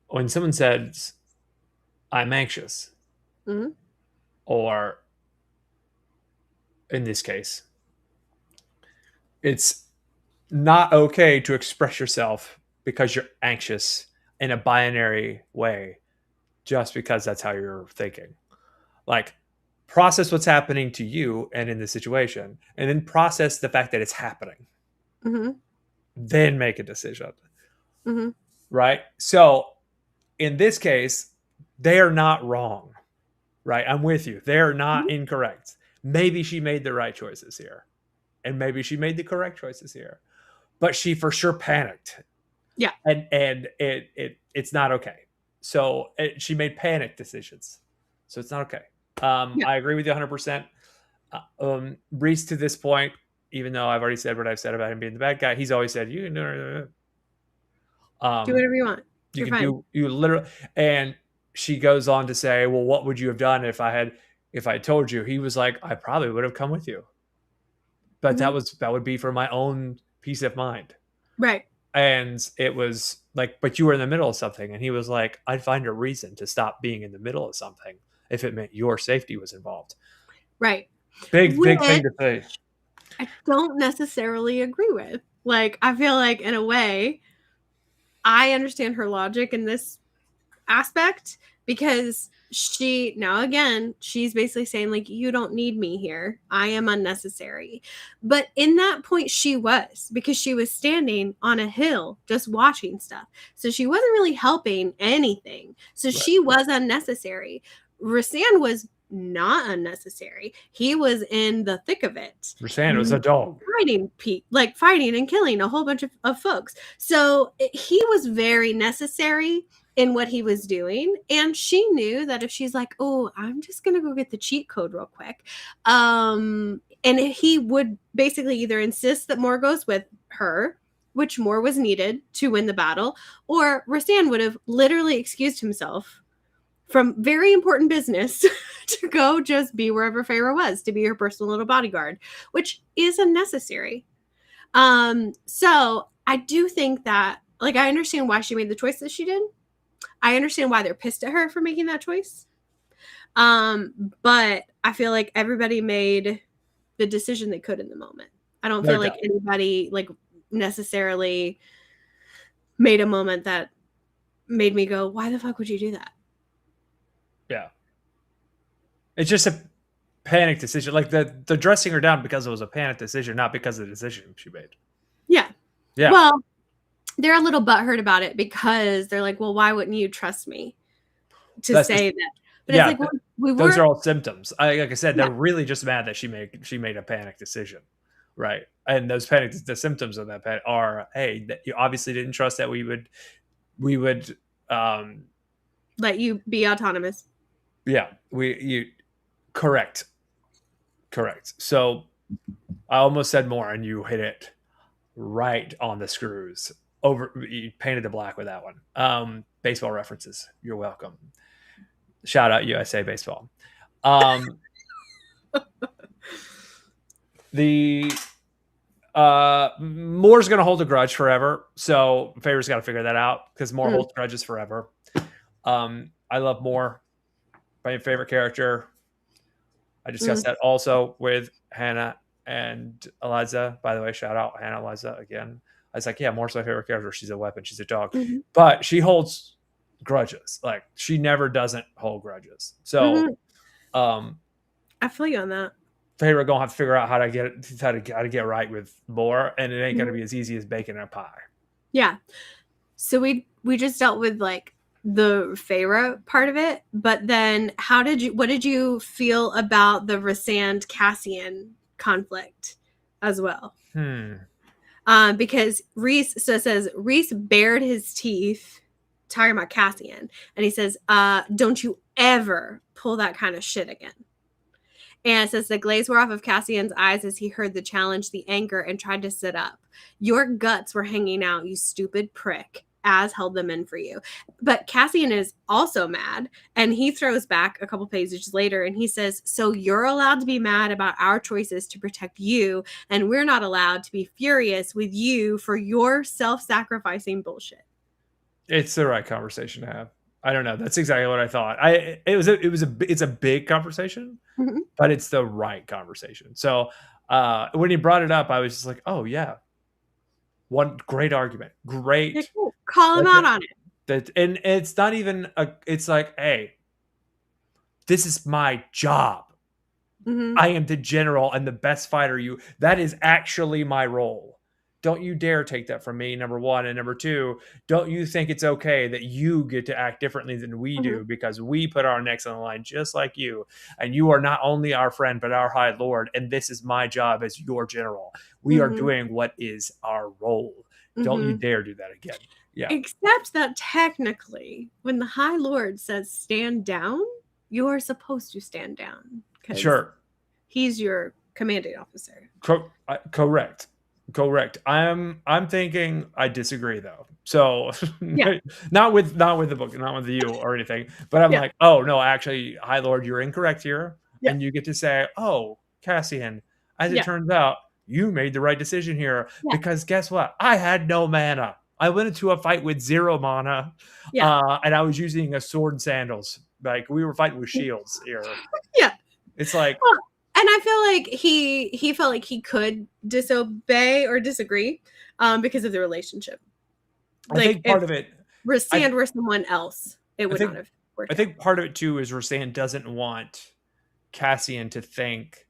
when someone says, I'm anxious, or in this case, it's not okay to express yourself because you're anxious in a binary way just because that's how you're thinking. Like, process what's happening to you and in the situation, and then process the fact that it's happening. Mm-hmm. Then make a decision. Mm-hmm. Right? So in this case, they are not wrong. Right? I'm with you. They're not incorrect. Maybe she made the right choices here. And maybe she made the correct choices here. But she for sure panicked. Yeah. And it's not okay. So she made panic decisions. So it's not okay. Yeah. I agree with you 100%. Reese, to this point, even though I've already said what I've said about him being the bad guy, he's always said, you can do whatever you want. You You're can fine. you literally. And she goes on to say, well, what would you have done if I told you? He was like, I probably would have come with you. But that would be for my own peace of mind. Right. And it was like, but you were in the middle of something. And he was like, I'd find a reason to stop being in the middle of something if it meant your safety was involved. Right. Big thing to say. I don't necessarily agree with. Like, I feel like in a way, I understand her logic in this aspect because she's basically saying, like, you don't need me here. I am unnecessary. But in that point, she was, because she was standing on a hill just watching stuff. So she wasn't really helping anything. So she was unnecessary. Rhysand was not unnecessary. He was in the thick of it. Rhysand was a dog. Fighting and killing a whole bunch of folks. So he was very necessary in what he was doing. And she knew that if she's like, oh, I'm just going to go get the cheat code real quick. And he would basically either insist that Mor goes with her, which Mor was needed to win the battle, or Rhysand would have literally excused himself from very important business to go just be wherever Feyre was, to be her personal little bodyguard, which is unnecessary. So I do think that, like, I understand why she made the choice that she did. I understand why they're pissed at her for making that choice. But I feel like everybody made the decision they could in the moment. I don't feel like anybody like necessarily made a moment that made me go, why the fuck would you do that? Yeah. It's just a panic decision. Like the dressing her down because it was a panic decision, not because of the decision she made. Yeah. Yeah. Well, they're a little butthurt about it because they're like, well, why wouldn't you trust me to say that? But it's like, well, those are all symptoms. Like I said, they're really just mad that she made a panic decision. Right. And those the symptoms of that panic are, hey, that you obviously didn't trust that we would let you be autonomous. Yeah, correct. So I almost said more and you hit it right on the screws. You painted the black with that one. Baseball references. You're welcome. Shout out USA Baseball. Mor's gonna hold a grudge forever, so Feyre's got to figure that out because Mor holds grudges forever. I love Mor, my favorite character. I discussed that also with Hannah and Eliza. By the way, shout out Hannah, Eliza again. I was like, yeah, Mor's my favorite character. She's a weapon. She's a dog, but she holds grudges. Like she never doesn't hold grudges. So, I feel you on that. Feyre gonna have to figure out how to get right with Mor, and it ain't gonna be as easy as baking a pie. Yeah. So we just dealt with like the Feyre part of it, but then what did you feel about the Rhysand Cassian conflict as well? Because Rhys bared his teeth talking about Cassian, and he says, don't you ever pull that kind of shit again. And it says the glaze wore off of Cassian's eyes as he heard the challenge, the anger, and tried to sit up. Your guts were hanging out, you stupid prick. Az held them in for you. But Cassian is also mad, and he throws back a couple pages later, and he says, so you're allowed to be mad about our choices to protect you, and we're not allowed to be furious with you for your self-sacrificing bullshit. It's the right conversation to have. I don't know. That's exactly what I thought. It's a big conversation, but it's the right conversation. So when he brought it up, I was just like, oh yeah, one great argument. Great. Yeah, cool. Call him out on it. And it's not even it's like, hey, this is my job. I am the general and the best fighter. That is actually my role. Don't you dare take that from me, number one. And number two, don't you think it's okay that you get to act differently than we do because we put our necks on the line just like you. And you are not only our friend, but our High Lord. And this is my job as your general. We are doing what is our role. Don't you dare do that again. Yeah. Except that technically, when the High Lord says stand down, you're supposed to stand down because Sure. he's your commanding officer. Correct. I'm thinking I disagree though. So Yeah. not with the book, not with you or anything. But I'm Yeah. like, oh no, actually, High Lord, you're incorrect here, Yeah. and you get to say, oh, Cassian, as it Yeah. turns out, you made the right decision here Yeah. because guess what? I had no mana. I went into a fight with 0 mana, Yeah. and I was using a sword and sandals. Like we were fighting with shields here. Yeah. It's like, Well, and I feel like he felt like he could disobey or disagree because of the relationship. I Like think part of it. Rysand were someone else, it would not have worked I think part of it too is Rysand doesn't want Cassian to think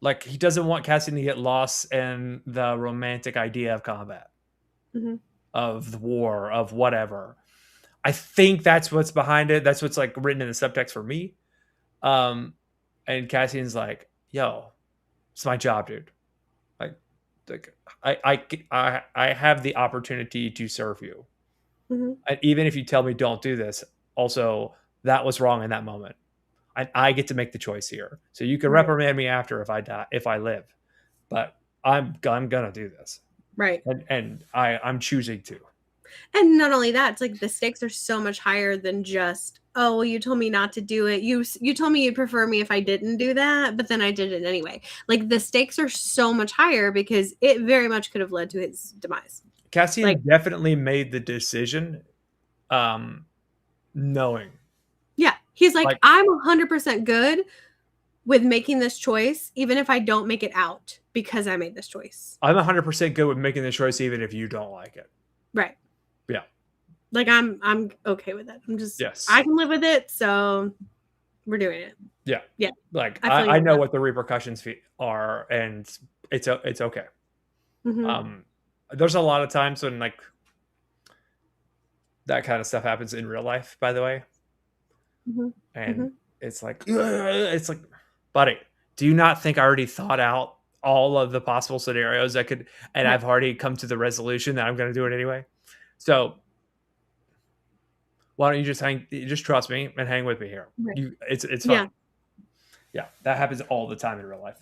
like he doesn't want Cassian to get lost in the romantic idea of combat, of the war, of whatever. I think that's what's behind it. That's what's like written in the subtext for me. And Cassian's like, "Yo, it's my job, dude. Like I have the opportunity to serve you, and even if you tell me don't do this, also that was wrong in that moment. I get to make the choice here. So you can reprimand me after if I die, if I live, but I'm gonna do this, Right. and I'm choosing to. And not only that, it's like the stakes are so much higher than just, oh, well, you told me not to do it. You told me you'd prefer me if I didn't do that, but then I did it anyway. Like the stakes are so much higher because it very much could have led to his demise. Cassian definitely made the decision, knowing. Yeah, he's like I'm 100% good with making this choice, even if I don't make it out because I made this choice. I'm 100% good with making the choice, even if you don't like it. Right. Yeah. Like I'm okay with it. I'm just I can live with it, so we're doing it. Yeah. Yeah. Like I know what the repercussions are, and it's okay. There's a lot of times when like that kind of stuff happens in real life, by the way. And it's like, buddy, do you not think I already thought out all of the possible scenarios that could, and I've already come to the resolution that I'm going to do it anyway. So why don't you just trust me and hang with me here? Right. It's fine. Yeah, that happens all the time in real life.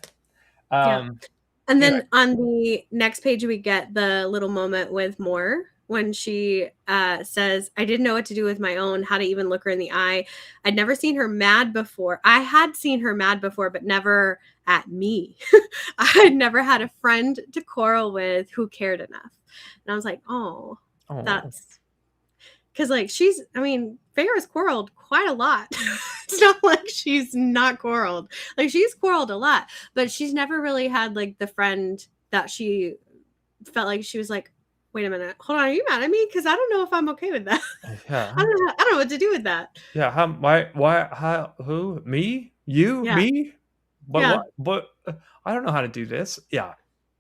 And then on the next page, we get the little moment with Moore when she says, I didn't know what to do with my own, how to even look her in the eye. I'd never seen her mad before. I had seen her mad before, but never at me. I'd never had a friend to quarrel with who cared enough. And I was like, oh. That's because like Feyre's quarreled quite a lot. It's not like she's not quarreled. Like she's quarreled a lot, but she's never really had like the friend that she felt like she was like, wait a minute, hold on, are you mad at me? Because I don't know if I'm okay with that. Yeah. I don't know what to do with that. Yeah. Who? Me? You? Yeah. Me? But yeah. But I don't know how to do this. Yeah.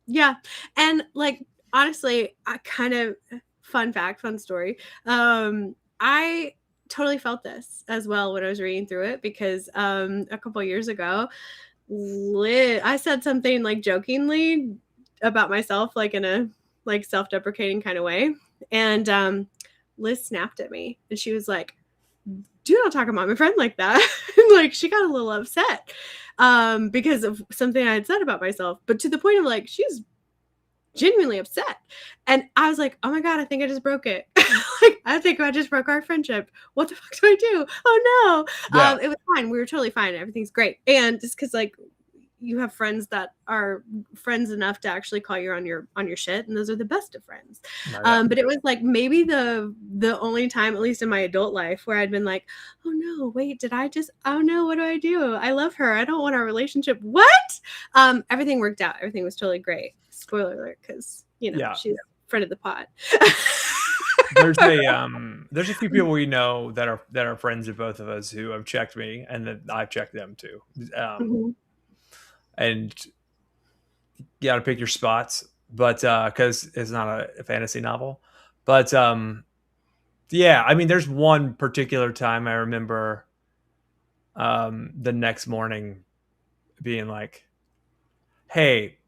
Yeah. And like honestly, I kind of fun story. I totally felt this as well when I was reading through it because a couple of years ago, I said something like jokingly about myself, like in a like self-deprecating kind of way, and Liz snapped at me and she was like, "Do not talk about my friend like that." Like she got a little upset because of something I had said about myself, but to the point of like she's genuinely upset. And I was like, oh my God, I think I just broke it. Like, I think I just broke our friendship. What the fuck do I do? Oh no. Yeah. It was fine. We were totally fine. Everything's great. And just because like you have friends that are friends enough to actually call you on your shit, and those are the best of friends. But it was like maybe the only time, at least in my adult life, where I'd been like, oh no, wait, oh no, what do I do? I love her. I don't want our relationship. What? Everything worked out. Everything was totally great. Spoiler alert, because she's a friend of the pod. There's a few people we know that are friends of both of us who have checked me, and that I've checked them too. And you got to pick your spots, but because it's not a fantasy novel. But yeah, I mean, there's one particular time I remember the next morning being like, "Hey,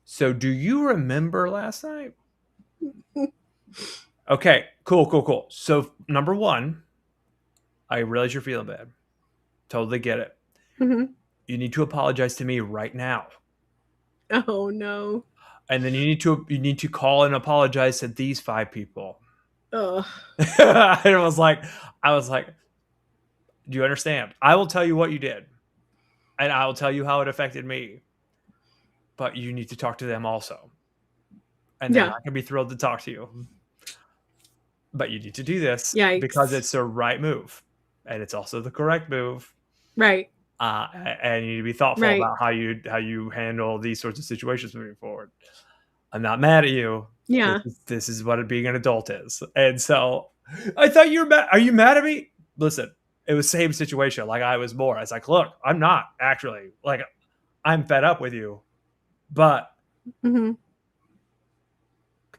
so do you remember last night?" Okay, cool. So number one, I realize you're feeling bad. Totally get it. Mm-hmm. You need to apologize to me right now. Oh no. And then you need to call and apologize to these 5 people. Oh. I was like, do you understand? I will tell you what you did, and I will tell you how it affected me. But you need to talk to them also, and they're not gonna be thrilled to talk to you. But you need to do this because Yikes. it's the right move, and it's also the correct move. Right. And you need to be thoughtful Right. about how you handle these sorts of situations moving forward. I'm not mad at you. Yeah. This is what being an adult is. And so I thought you were mad. Are you mad at me? Listen, it was the same situation. Like I was more. I was like, look, I'm not actually. Like I'm fed up with you, but Mm-hmm.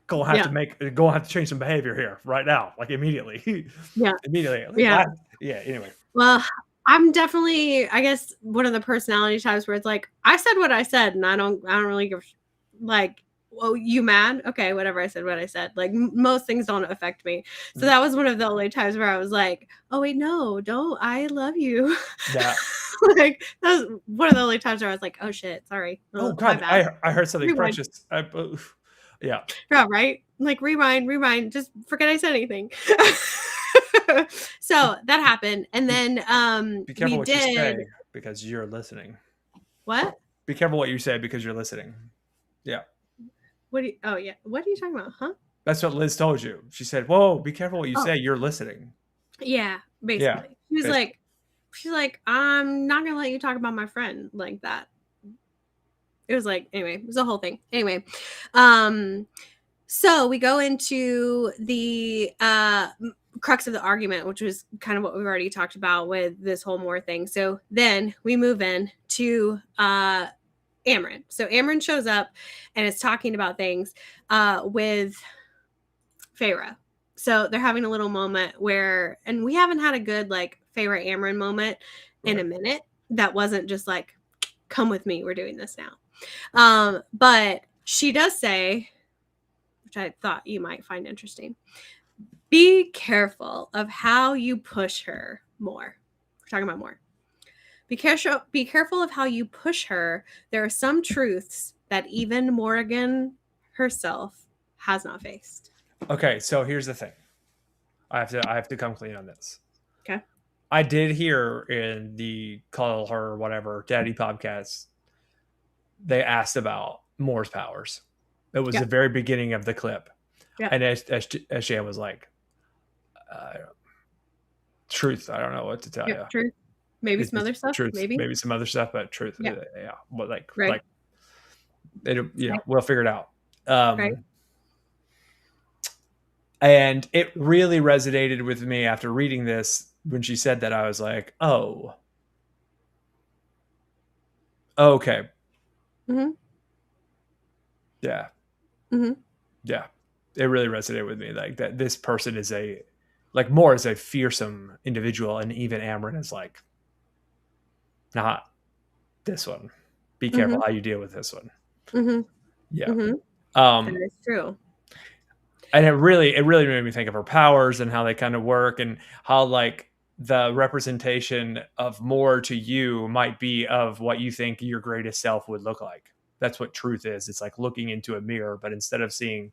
go have to change some behavior here right now, like immediately. Yeah. Immediately. Yeah. Yeah. Anyway. Well, I'm definitely, I guess, one of the personality types where it's like, I said what I said, and I don't really give, like, well, you mad? Okay, whatever. I said what I said. Like most things don't affect me. So that was one of the only times where I was like, oh wait, no, don't. I love you. Yeah. Like that was one of the only times where I was like, oh shit, sorry. Oh God, I heard something Rewind. precious. Yeah. Yeah, right? Like rewind. Just forget I said anything. So that happened. And then Be careful we what did you say because you're listening. what? Be careful what you say because you're listening. Yeah. What do you, oh yeah. What are you talking about? Huh? That's what Liz told you. She said, whoa, be careful what you say. You're listening. Yeah, basically. She's like, I'm not gonna let you talk about my friend like that. It was like, anyway, it was a whole thing. Anyway, so we go into the crux of the argument, which was kind of what we've already talked about with this whole more thing. So then we move in to Amren. So Amren shows up and is talking about things with Feyre. So they're having a little moment where, and we haven't had a good like Feyre Amren moment in a minute. That wasn't just like, come with me, we're doing this now. But she does say, which I thought you might find interesting, be careful of how you push her more. We're talking about more. Be careful of how you push her. There are some truths that even Morrigan herself has not faced. Okay, so here's the thing. I have to come clean on this. Okay. I did hear in the Call Her Whatever Daddy podcast, they asked about Moore's powers. It was the very beginning of the clip. Yeah. And SJ was like, truth, I don't know what to tell you. Truth. Maybe some other stuff. Truth, maybe some other stuff, but truth. Yeah. Well, like, we'll figure it out. Right. And it really resonated with me after reading this. When she said that, I was like, oh, okay. Mm-hmm. Yeah. Mm-hmm. Yeah. It really resonated with me. Like that this person is Moore is a fearsome individual, and even Amren is like, not this one. Be careful how you deal with this one. Mm-hmm. Yeah. Mm-hmm. That is true. And it really made me think of her powers and how they kind of work, and how like the representation of Moore to you might be of what you think your greatest self would look like. That's what truth is. It's like looking into a mirror, but instead of seeing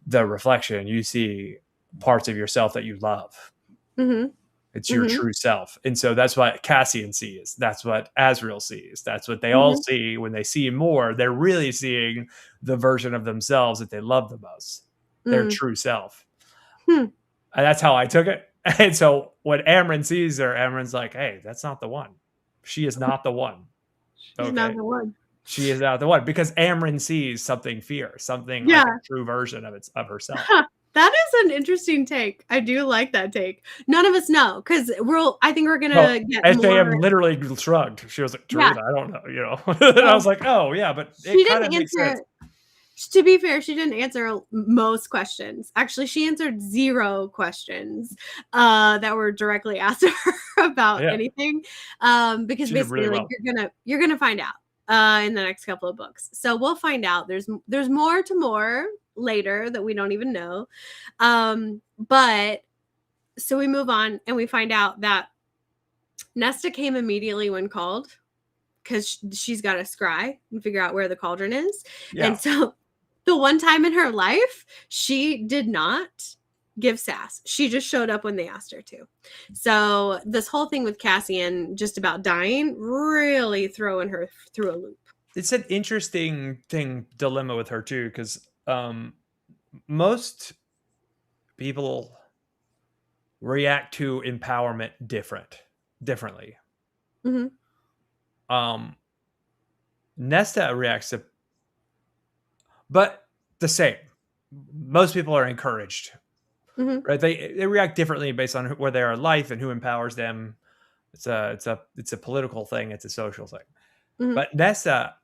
the reflection, you see parts of yourself that you love. Mm-hmm. It's your true self. And so that's what Cassian sees. That's what Azriel sees. That's what they all see when they see Moore. They're really seeing the version of themselves that they love the most. Their true self. And that's how I took it. And so when Amren sees her, Amren's like, hey, that's not the one. She is not the one. She's not the one. She is not the one, because Amren sees something fierce, something like a true version of herself. That is an interesting take. I do like that take. None of us know, because I think we're gonna get SJM more. Literally shrugged. She was like, truth, I don't know, And I was like, oh yeah, but it kind of makes sense. To be fair, she didn't answer most questions. Actually, she answered 0 questions that were directly asked of her about anything. Because basically, really you're gonna find out. in the next couple of books. So we'll find out. There's more to more later that we don't even know. But so we move on and we find out that Nesta came immediately when called because she's got to scry and figure out where the cauldron is. Yeah. And so the one time in her life, she did not give sass. She just showed up when they asked her to. So this whole thing with Cassian just about dying, really throwing her through a loop. It's an interesting dilemma with her too, because most people react to empowerment differently. Mm-hmm. Nesta reacts to, but the same. Most people are encouraged, right? They react differently based on where they are in life and who empowers them. It's a political thing. It's a social thing. Mm-hmm. But Nesta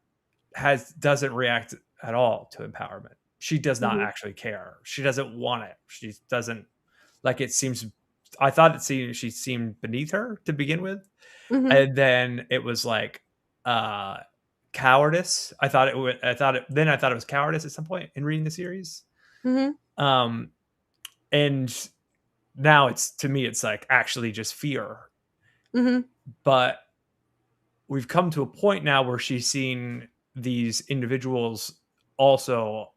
doesn't react at all to empowerment. She does not actually care. She doesn't want it. She doesn't like it seems. I thought she seemed beneath her to begin with, and then it was like cowardice. I thought it was cowardice at some point in reading the series. And now to me it's like actually just fear. But we've come to a point now where she's seen these individuals also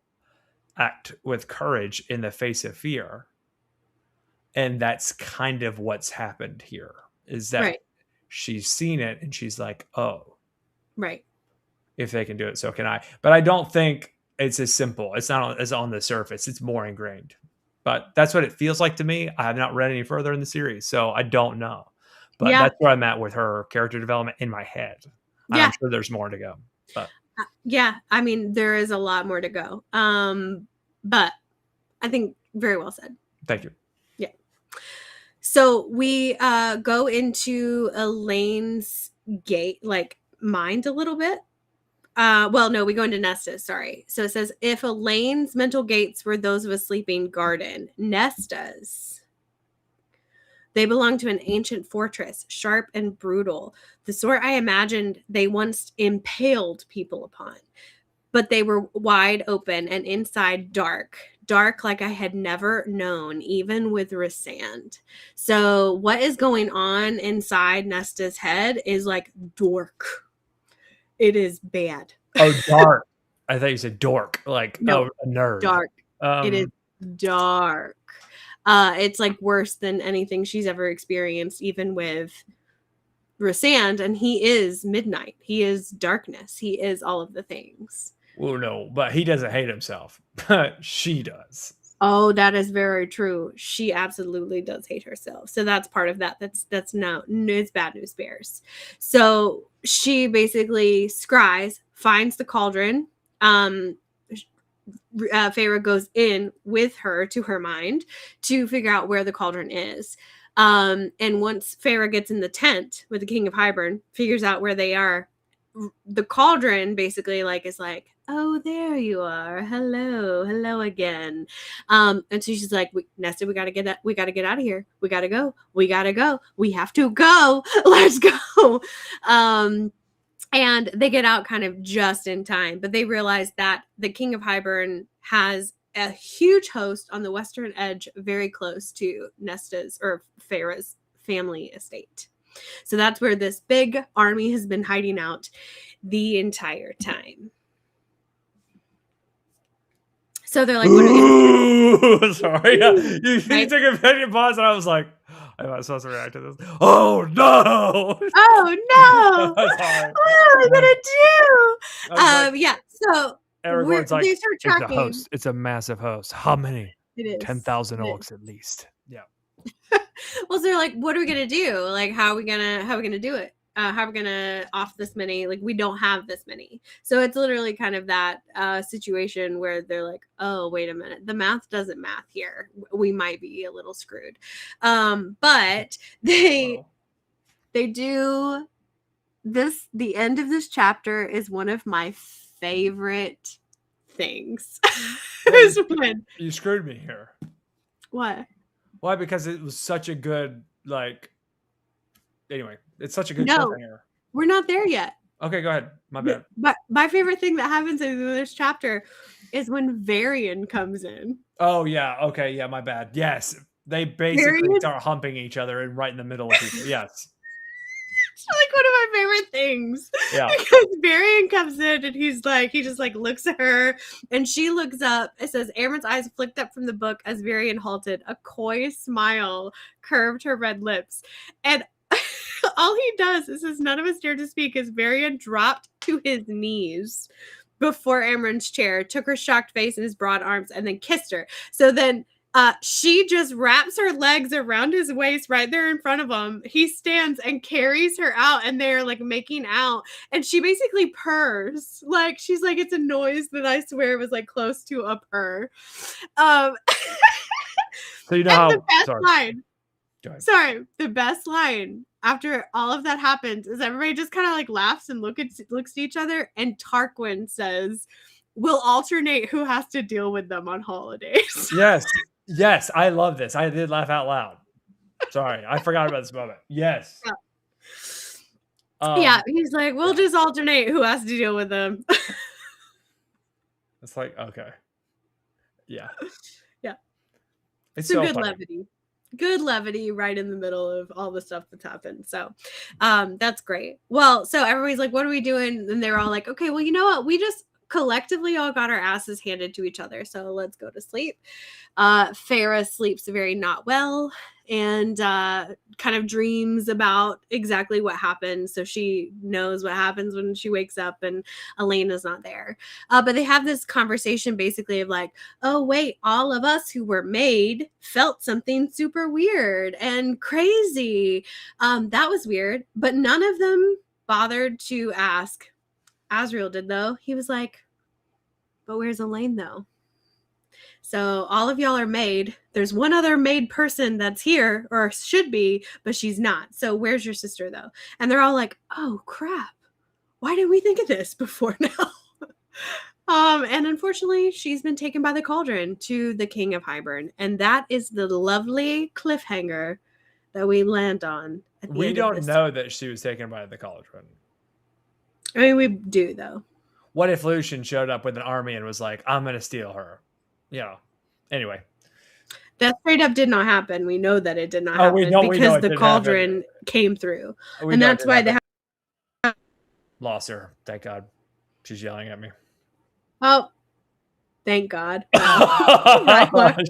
act with courage in the face of fear. And that's kind of what's happened here, is that she's seen it and she's like, oh, right. If they can do it, so can I. But I don't think it's as simple. It's not as on the surface. It's more ingrained. But that's what it feels like to me. I have not read any further in the series, so I don't know. But that's where I'm at with her character development in my head. I'm sure there's more to go. But yeah, I mean, there is a lot more to go. But I think very well said. Thank you. Yeah. So we go into Elain's mind a little bit. Well, no, we go into Nesta's, sorry. So it says, if Elain's mental gates were those of a sleeping garden, Nesta's, they belong to an ancient fortress, sharp and brutal, the sort I imagined they once impaled people upon. But they were wide open and inside dark like I had never known, even with Rysand. So what is going on inside Nesta's head is like dark. It is bad. Oh, dark. I thought you said dork, like no, a nerd. Dark. It is dark. It's like worse than anything she's ever experienced, even with Rysand. And he is midnight. He is darkness. He is all of the things. Well, no, but he doesn't hate himself. She does. Oh, that is very true. She absolutely does hate herself. So that's part of that. That's no, it's bad news bears. So she basically scries, finds the cauldron. Feyre goes in with her to her mind to figure out where the cauldron is. And once Feyre gets in the tent with the King of Hybern, figures out where they are, the cauldron basically is like, oh, there you are. Hello again. And so she's like, Nesta, we gotta get out of here. We gotta go. We have to go. Let's go. And they get out kind of just in time, but they realize that the King of Hybern has a huge host on the western edge, very close to Nesta's or Feyre's family estate. So that's where this big army has been hiding out the entire time. So they're like, what are we gonna do? Sorry. Yeah. You took a minute pause and I was like, I'm not supposed to react to this. Oh no! Oh no! What are we gonna do? Yeah. So Aragorn's like, they start tracking. It's a host. It's a massive host. How many? It is 10,000 orcs at least. Yeah. Well, so they're like, what are we gonna do? Like, how are we gonna do it? How are we gonna off this many? Like, we don't have this many. So it's literally kind of that situation where they're like, oh, wait a minute, the math doesn't math here. We might be a little screwed. But they do this. The end of this chapter is one of my favorite things. You screwed me here. What? Why? Because it was such a good, anyway, it's such a good No, cliffhanger. we're not there yet. Okay, go ahead. My bad. But my favorite thing that happens in this chapter is when Varian comes in. Oh yeah. Okay. Yeah. My bad. Yes. They basically Varian, start humping each other and right in the middle of people. Yes. it's like one of my favorite things. Yeah. Because Varian comes in and he just like looks at her and she looks up. It says Amren's eyes flicked up from the book as Varian halted. A coy smile curved her red lips. And all he does is says none of us dared to speak as Varian dropped to his knees before Amren's chair, took her shocked face in his broad arms, and then kissed her. So then she just wraps her legs around his waist right there in front of him. He stands and carries her out, and they're like making out. And she basically purrs. Like, she's like, it's a noise that I swear was like close to a purr. So you know how. The best Sorry. line. Go ahead. Sorry, the best line after all of that happens is everybody just kind of like laughs and looks at each other, and Tarquin says, "We'll alternate who has to deal with them on holidays." Yes, I love this. I did laugh out loud. Sorry, I forgot about this moment. Yes. Yeah, he's like, "We'll just alternate who has to deal with them." It's like, okay. Yeah. Yeah. It's so so good funny. levity. Good levity right in the middle of all the stuff that's happened. So that's great. Well, so everybody's like, what are we doing? And they're all like, okay, well, you know what? We just collectively all got our asses handed to each other. So let's go to sleep. Feyre sleeps very not well and kind of dreams about exactly what happened. So she knows what happens when she wakes up and Elain is not there. But they have this conversation basically of like, oh, wait, all of us who were made felt something super weird and crazy. That was weird. But none of them bothered to ask. Azriel did, though. He was like, but where's Elain, though? So all of y'all are made. There's one other made person that's here or should be, but she's not. So where's your sister, though? And they're all like, oh, crap. Why didn't we think of this before now? And unfortunately, she's been taken by the Cauldron to the King of Hybern. And that is the lovely cliffhanger that we land on. We don't know that she was taken by the Cauldron. I mean, we do, though. What if Lucian showed up with an army and was like, I'm going to steal her? Yeah. Anyway. That straight up did not happen. We know that it did not happen because the Cauldron came through. And that's why they lost her. Thank God. She's yelling at me. Oh, thank God.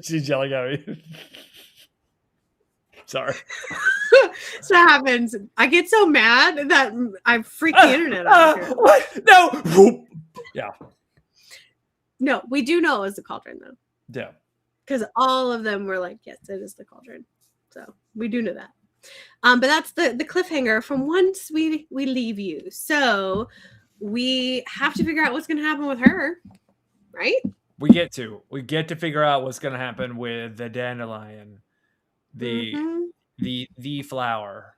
She's yelling at me. Sorry. So that happens. I get so mad that I freak the internet out here. What? No. Yeah. No, we do know it was the Cauldron, though. Yeah. Because all of them were like, yes, it is the Cauldron. So we do know that. But that's the cliffhanger from once we leave you. So we have to figure out what's going to happen with her, right? We get to figure out what's going to happen with the dandelion, the flower.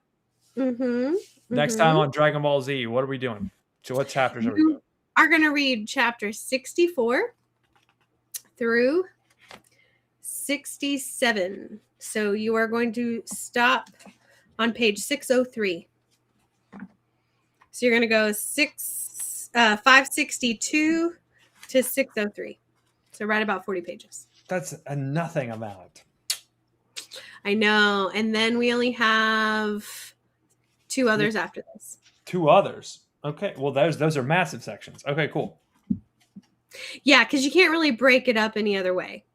Next time on Dragon Ball Z, what are we doing? So what chapters are we doing? Are going to read chapter 64 through 67. So you are going to stop on page 603. So you're going to go 562 to 603. So right about 40 pages. That's a nothing amount. I know. And then we only have 2 others after this. 2 others. Okay. Well, those are massive sections. Okay, cool. Yeah, because you can't really break it up any other way.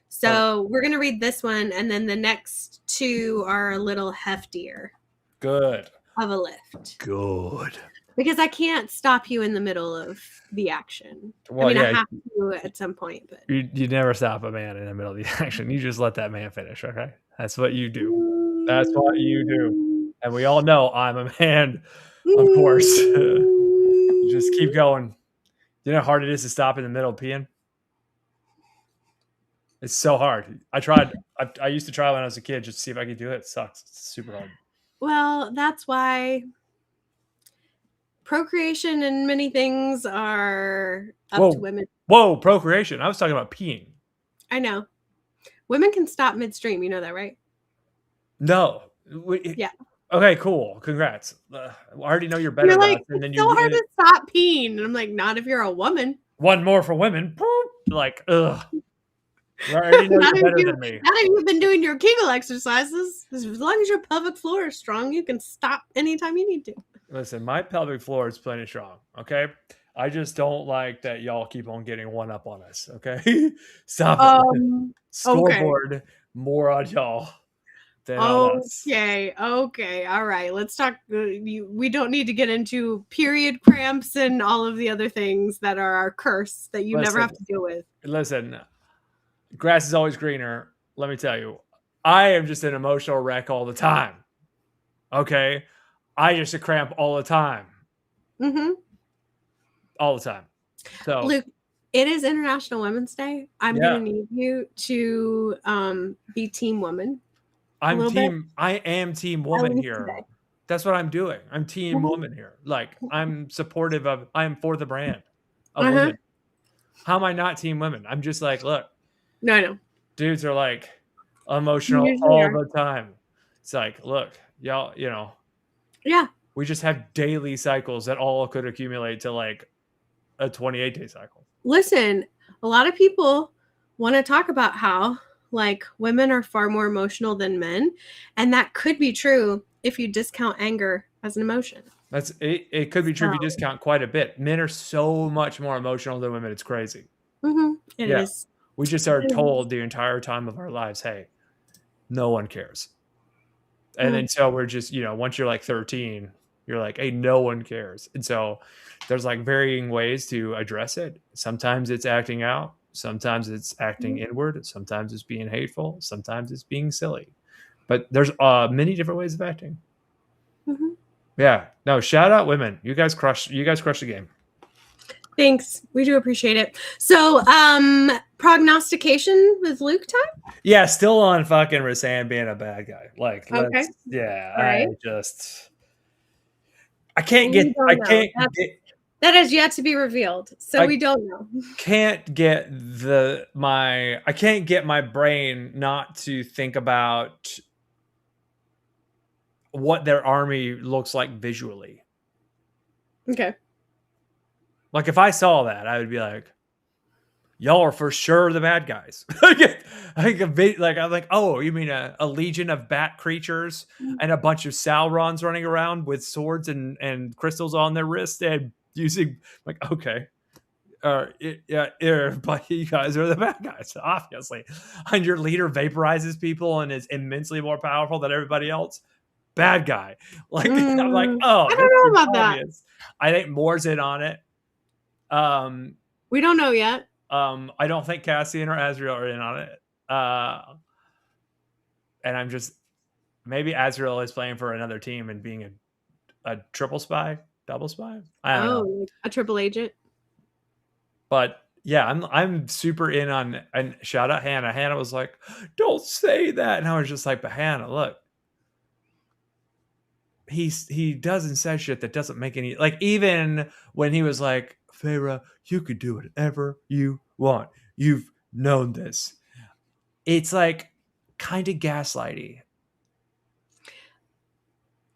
So we're going to read this one, and then the next 2 are a little heftier. Good. Of a lift. Good. Because I can't stop you in the middle of the action. Well, I have to at some point. But you never stop a man in the middle of the action. You just let that man finish, okay? That's what you do. That's what you do. And we all know I'm a man, of course. Just keep going. You know how hard it is to stop in the middle of peeing? It's so hard. I tried. I used to try when I was a kid just to see if I could do it. It sucks. It's super hard. Well, that's why procreation and many things are up to women. Whoa, procreation. I was talking about peeing. I know. Women can stop midstream. You know that, right? No. Yeah. Okay, cool. Congrats. I already know you're better You're than like, us, and then it's so you hard to stop peeing. And I'm like, not if you're a woman. one more for women. Like, ugh. I already know Not you're if better than me. you've been doing your Kegel exercises. As long as your pelvic floor is strong, you can stop anytime you need to. Listen, my pelvic floor is plenty strong. Okay, I just don't like that y'all keep on getting one up on us. Okay, stop it. Okay. Scoreboard more on y'all than on us. Okay. All right. Let's talk. We don't need to get into period cramps and all of the other things that are our curse that you never have to deal with. Listen, grass is always greener. Let me tell you, I am just an emotional wreck all the time. Okay, I just a cramp all the time. Mm-hmm. All the time. So, Luke, it is International Women's Day. I'm Yeah. going to need you to be team woman. I little bit. am team woman least here. today. That's what I'm doing. I'm team Mhm. woman here. Like, I'm supportive of, I'm for the brand of Uh-huh. women. How am I not team women? I'm just like, look, No, I know. dudes are like emotional usually all are. the time. It's like, look, y'all, Yeah. we just have daily cycles that all could accumulate to like a 28-day cycle. Listen, a lot of people want to talk about how like women are far more emotional than men, and that could be true if you discount anger as an emotion. That's it. It could be true if you So- discount quite a bit. Men are so much more emotional than women. It's crazy. It Yeah. is. We just are told the entire time of our lives, hey, no one cares. And then so we're just, once you're like 13, you're like, hey, no one cares. And so there's like varying ways to address it. Sometimes it's acting out. Sometimes it's acting inward. Sometimes it's being hateful. Sometimes it's being silly. But there's many different ways of acting. Mhm. Yeah. No, shout out women. You guys crush the game. Thanks. We do appreciate it. So, prognostication with Luke time? Yeah, still on fucking Rasan being a bad guy. Like, Okay. yeah, All right. I can't get that has yet to be revealed. So we don't know. Can't get I can't get my brain not to think about what their army looks like visually. Okay. Like if I saw that, I would be like, y'all are for sure the bad guys. I'm like, oh, you mean a legion of bat creatures and a bunch of Saurons running around with swords and crystals on their wrists and using like, okay. But you guys are the bad guys, obviously. And your leader vaporizes people and is immensely more powerful than everybody else. Bad guy. Like I'm like, oh, I don't know about that. I think Moore's in on it. We don't know yet. I don't think Cassian or Azrael are in on it. And I'm just maybe Azrael is playing for another team and being a triple spy, double spy. I don't know. A triple agent. But yeah, I'm super in on, and shout out Hannah. Hannah was like, "Don't say that," and I was just like, "But Hannah, look, he doesn't say shit that doesn't make any like. Even when he was like, Feyre, you could do whatever you want. You've known this. It's like kind of gaslighty."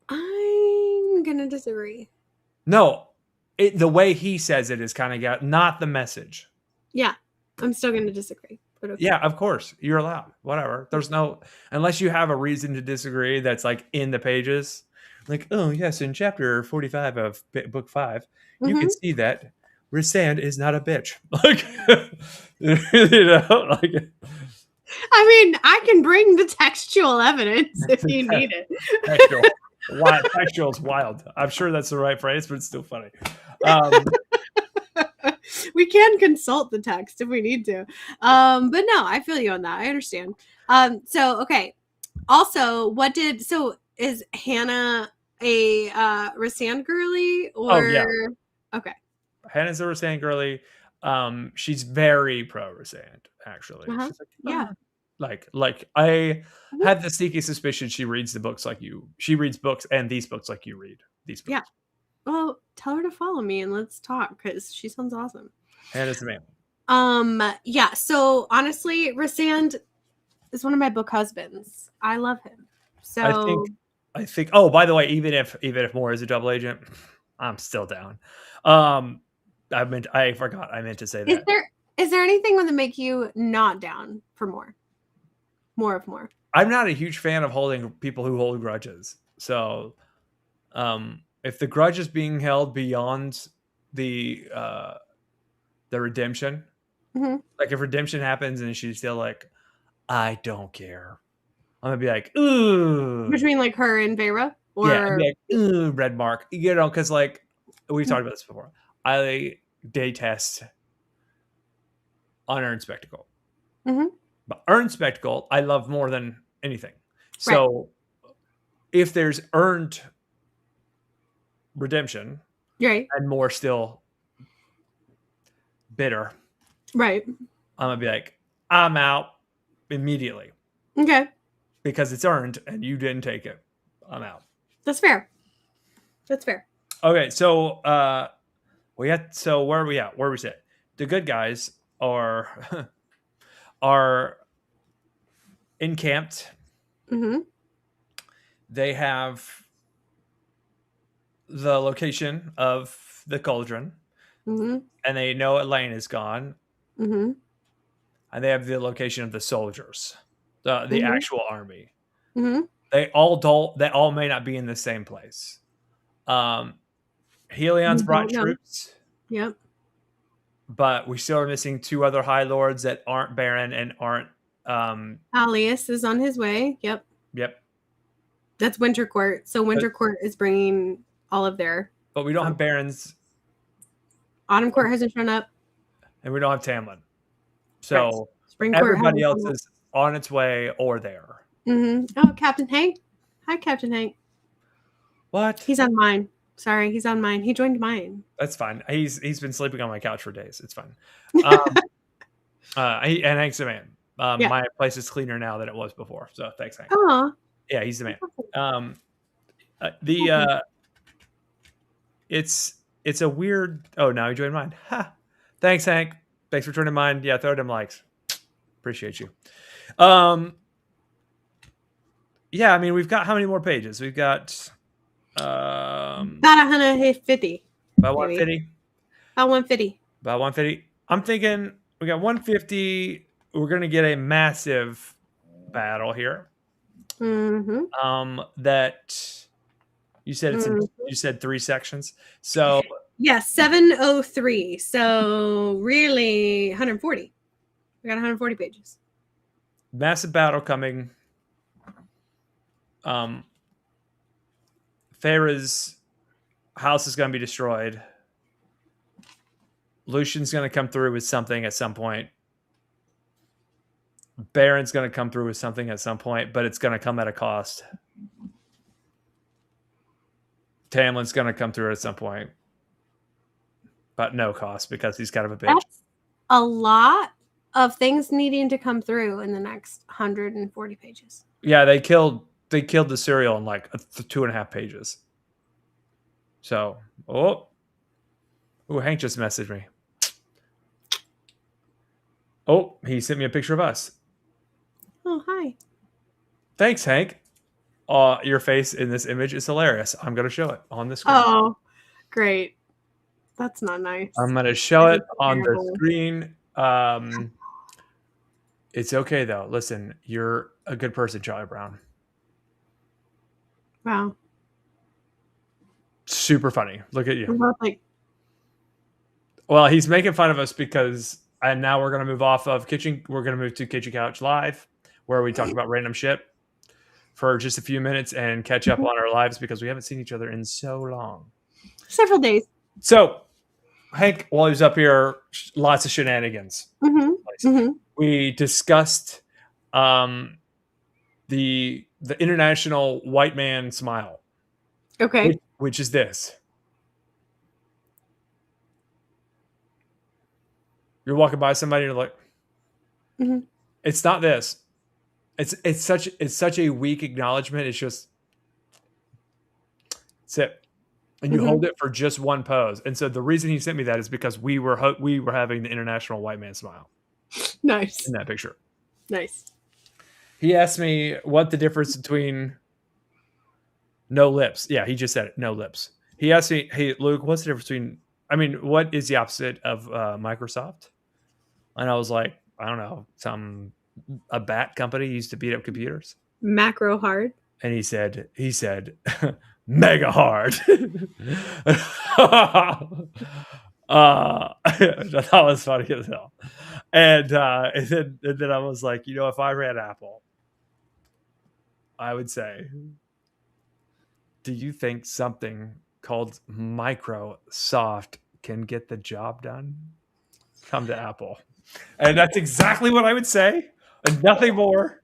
I'm gonna disagree. No, the way he says it is kind of not the message. Yeah, I'm still gonna disagree. But okay. Yeah, of course. You're allowed. Whatever. There's no, unless you have a reason to disagree that's like in the pages. Like, oh, yes, in chapter 45 of book 5, you can see that Rhysand is not a bitch. Like, like. I mean, I can bring the textual evidence if you need it. Textual is wild. I'm sure that's the right phrase, but it's still funny. We can consult the text if we need to. But no, I feel you on that. I understand. So okay. Also, is Hannah a Rhysand girly or okay. Hannah's a Rhysand girly. She's very pro Rhysand, actually. She's like, like I have the sneaky suspicion she reads the books like you. She reads books and these books like you read these books. Yeah. Well, tell her to follow me and let's talk because she sounds awesome. Hannah's the man. Yeah. So honestly, Rhysand is one of my book husbands. I love him. So I think. Oh, by the way, even if Moore is a double agent, I'm still down. I forgot. I meant to say that. Is there anything that make you not down for more? More. I'm not a huge fan of holding people who hold grudges. So, if the grudge is being held beyond the redemption, like if redemption happens and she's still like, I don't care, I'm gonna be like, ooh. Between like her and Feyre, or Yeah, I'd be like, ooh, red mark, because like we've talked about this before. I detest unearned spectacle. But earned spectacle, I love more than anything. So if there's earned redemption, right, and more still bitter, right, I'm gonna be like, I'm out immediately. Okay. Because it's earned and you didn't take it. I'm out. That's fair. Okay, so where are we at? Where are we at? The good guys are encamped. They have the location of the Cauldron, and they know Elain is gone, and they have the location of the soldiers, the actual army. They all may not be in the same place. Helion's brought troops. Yep. But we still are missing 2 other High Lords that aren't Baron and aren't. Alias is on his way. Yep. That's Winter Court. So Winter Court is bringing all of their. But we don't have Barons. Autumn Court hasn't shown up. And we don't have Tamlin. So Spring everybody else is on its way or there. Oh, Captain Hank. Hi, Captain Hank. What? He's on mine. Sorry, he's on mine. He joined mine. That's fine. He's been sleeping on my couch for days. It's fine. And Hank's the man. My place is cleaner now than it was before. So thanks, Hank. Oh. Yeah, he's the man. It's a weird. Oh, now he joined mine. Ha! Thanks, Hank. Thanks for joining mine. Yeah, throw them likes. Appreciate you. Yeah, I mean, we've got how many more pages? We've got about 150. About 150. About 150. About 150. I'm thinking we got 150. We're gonna get a massive battle here. That you said you said 3 sections. So yeah, 703. So really 140. We got 140 pages. Massive battle coming. Feyre's house is going to be destroyed. Lucian's going to come through with something at some point. Baron's going to come through with something at some point, but it's going to come at a cost. Tamlin's going to come through at some point, but no cost because he's kind of a bitch. That's a lot of things needing to come through in the next 140 pages. Yeah, they killed the Suriel in like 2.5 pages. So, Hank just messaged me. Oh, he sent me a picture of us. Oh, hi. Thanks, Hank. Your face in this image is hilarious. I'm going to show it on the screen. Oh, great. That's not nice. I'm going to show it on the screen. It's okay, though. Listen, you're a good person, Charlie Brown. Wow. Super funny. Look at you. Like, well, he's making fun of us because, and now we're going to move off of Kitchen. We're going to move to Kitchen Couch Live, where we talk about random shit for just a few minutes and catch up on our lives because we haven't seen each other in so long. Several days. So, Hank, while he was up here, lots of shenanigans. We discussed the international white man smile. Okay. Which is this. You're walking by somebody and you're like, it's not this. It's such a weak acknowledgement. It's just sit. And you hold it for just one pose. And so the reason he sent me that is because we were having the international white man smile. Nice. In that picture. Nice. He asked me what the difference between No lips. Yeah, he just said it. No lips. He asked me, "Hey, Luke, what's the difference between? I mean, what is the opposite of Microsoft?" And I was like, "I don't know. A bat company used to beat up computers." Macro hard. And he said, mega hard. That was funny as hell. And then I was like, if I ran Apple, I would say, do you think something called Microsoft can get the job done? Come to Apple. And that's exactly what I would say, and nothing more.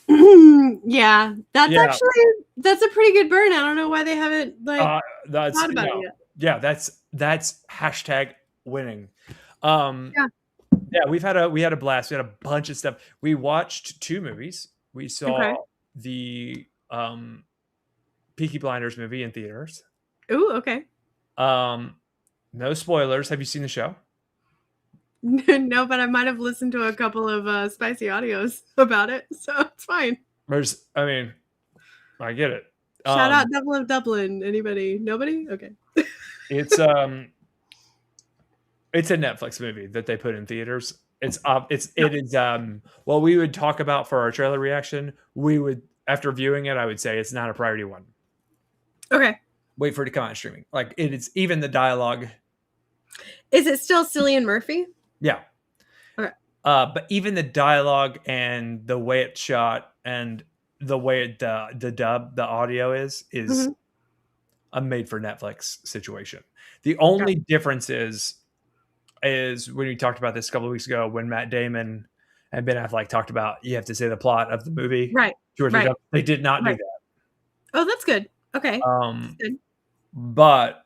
Yeah, that's a pretty good burn. I don't know why they haven't thought about it yet. Yeah, that's hashtag winning. Yeah, we had a blast. We had a bunch of stuff. We watched 2 movies. We saw the Peaky Blinders movie in theaters. Ooh, okay. No spoilers. Have you seen the show? No, but I might have listened to a couple of spicy audios about it, so it's fine. I get it. Shout out Devil of Dublin. Anybody? Nobody? Okay. It's a Netflix movie that they put in theaters. It is what we would talk about for our trailer reaction. We would, after viewing it, I would say it's not a priority one. Okay. Wait for it to come out streaming. Like it's even the dialogue. Is it still Cillian Murphy? Yeah. Okay. But even the dialogue and the way it's shot and the way the audio is a made for Netflix situation. The only difference is when we talked about this a couple of weeks ago when Matt Damon and Ben Affleck talked about you have to say the plot of the movie. Right. They did not do that. Oh, that's good. Okay. That's good. But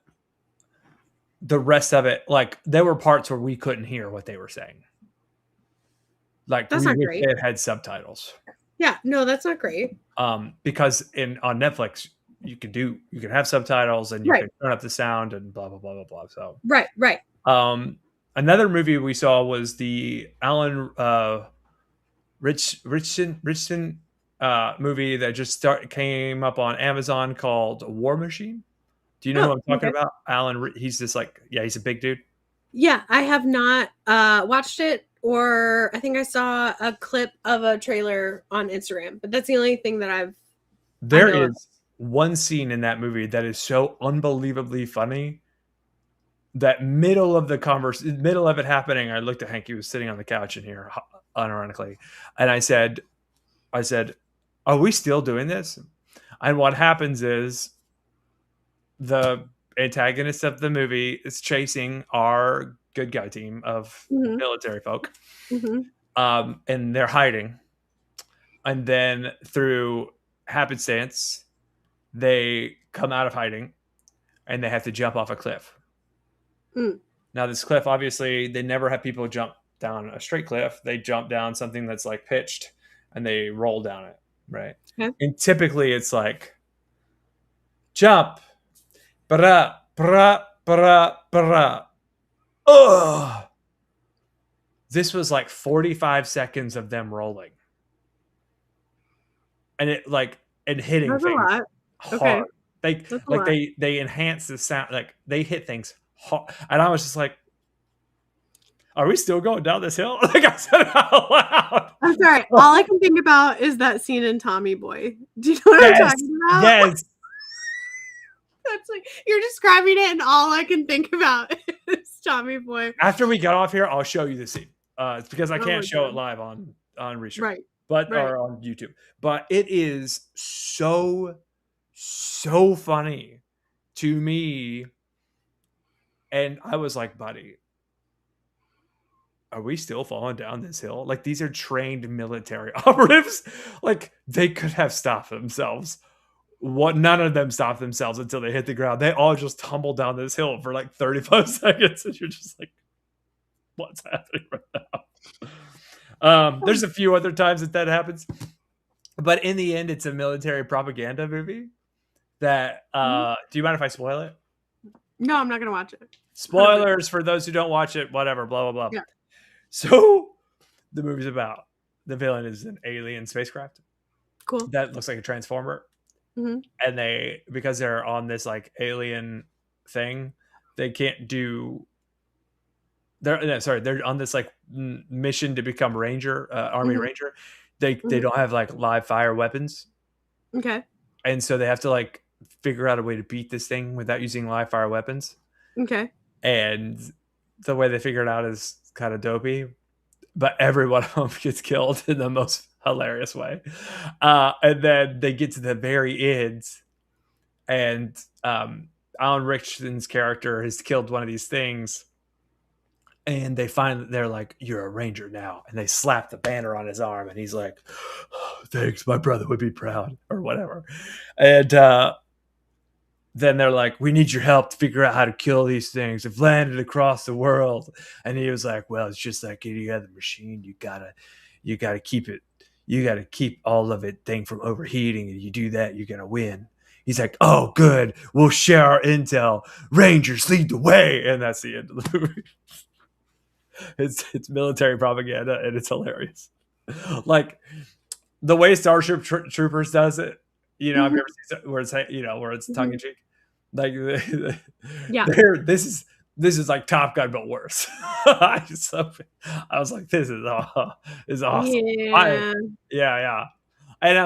the rest of it, like there were parts where we couldn't hear what they were saying. Like that's not great. It had subtitles. Yeah, no, that's not great. Because on Netflix you can have subtitles and you can turn up the sound and blah blah blah blah blah. So right. Another movie we saw was the Alan Richardson movie that just came up on Amazon called War Machine. Do you know who I'm talking about? Alan, he's just he's a big dude. Yeah, I have not watched it, or I think I saw a clip of a trailer on Instagram, but that's the only thing that There is one scene in that movie that is so unbelievably funny that middle of it happening, I looked at Hank. He was sitting on the couch in here, unironically, and I said, "Are we still doing this?" And what happens is the antagonist of the movie is chasing our good guy team of military folk, and they're hiding. And then through happenstance, they come out of hiding, and they have to jump off a cliff. Now, this cliff, obviously, they never have people jump down a straight cliff. They jump down something that's like pitched, and they roll down it, right? Okay. And typically, it's like jump. Bra, bra, bra, bra. Ugh. This was like 45 seconds of them rolling. And hitting That's things a lot. hard. Okay. They enhance the sound, like they hit things hard. And I was just like, are we still going down this hill? Like I said it out loud. I'm sorry. All I can think about is that scene in Tommy Boy. Do you know what I'm talking about? Yes. That's like you're describing it, and all I can think about is Tommy Boy. After we get off here, I'll show you the scene. It's because I can't show it live on Restream, or on YouTube. But it is so funny to me, and I was like, buddy, are we still falling down this hill? Like these are trained military operatives. Like they could have stopped themselves. None of them stopped themselves until they hit the ground. They all just tumbled down this hill for like 35 seconds, and you're just like, what's happening right now? There's a few other times that happens, but in the end, it's a military propaganda movie. That do you mind if I spoil it? No, I'm not gonna watch it. Spoilers for those who don't watch it. Whatever, blah blah blah. Yeah. So the movie's about the villain is an alien spacecraft. Cool. That looks like a transformer. Mhm. and because they're on this like alien thing, they can't do. They're on this like mission to become ranger, army Mhm. ranger. They Mhm. don't have like live fire weapons, Okay. and so they have to like figure out a way to beat this thing without using live fire weapons. Okay. And the way they figure it out is kind of dopey, but every one of them gets killed in the most hilarious way. And then they get to the very end, and Alan Richardson's character has killed one of these things, and they're like, "You're a ranger now," and they slap the banner on his arm, and he's like, oh, "Thanks, my brother would be proud," or whatever. And then they're like, "We need your help to figure out how to kill these things. They've landed across the world." And he was like, "Well, it's just like any other machine. You gotta keep it. You gotta keep all of it thing from overheating. And you do that, you're gonna win." He's like, "Oh, good. We'll share our intel. Rangers lead the way." And that's the end of the movie. It's military propaganda, and it's hilarious. Like the way Starship Troopers does it. Have you Mhm. ever seen where it's where it's tongue in Mhm. cheek? Like Yeah. this is like Top Gun but worse. I was like, this is awesome. I Yeah. yeah. And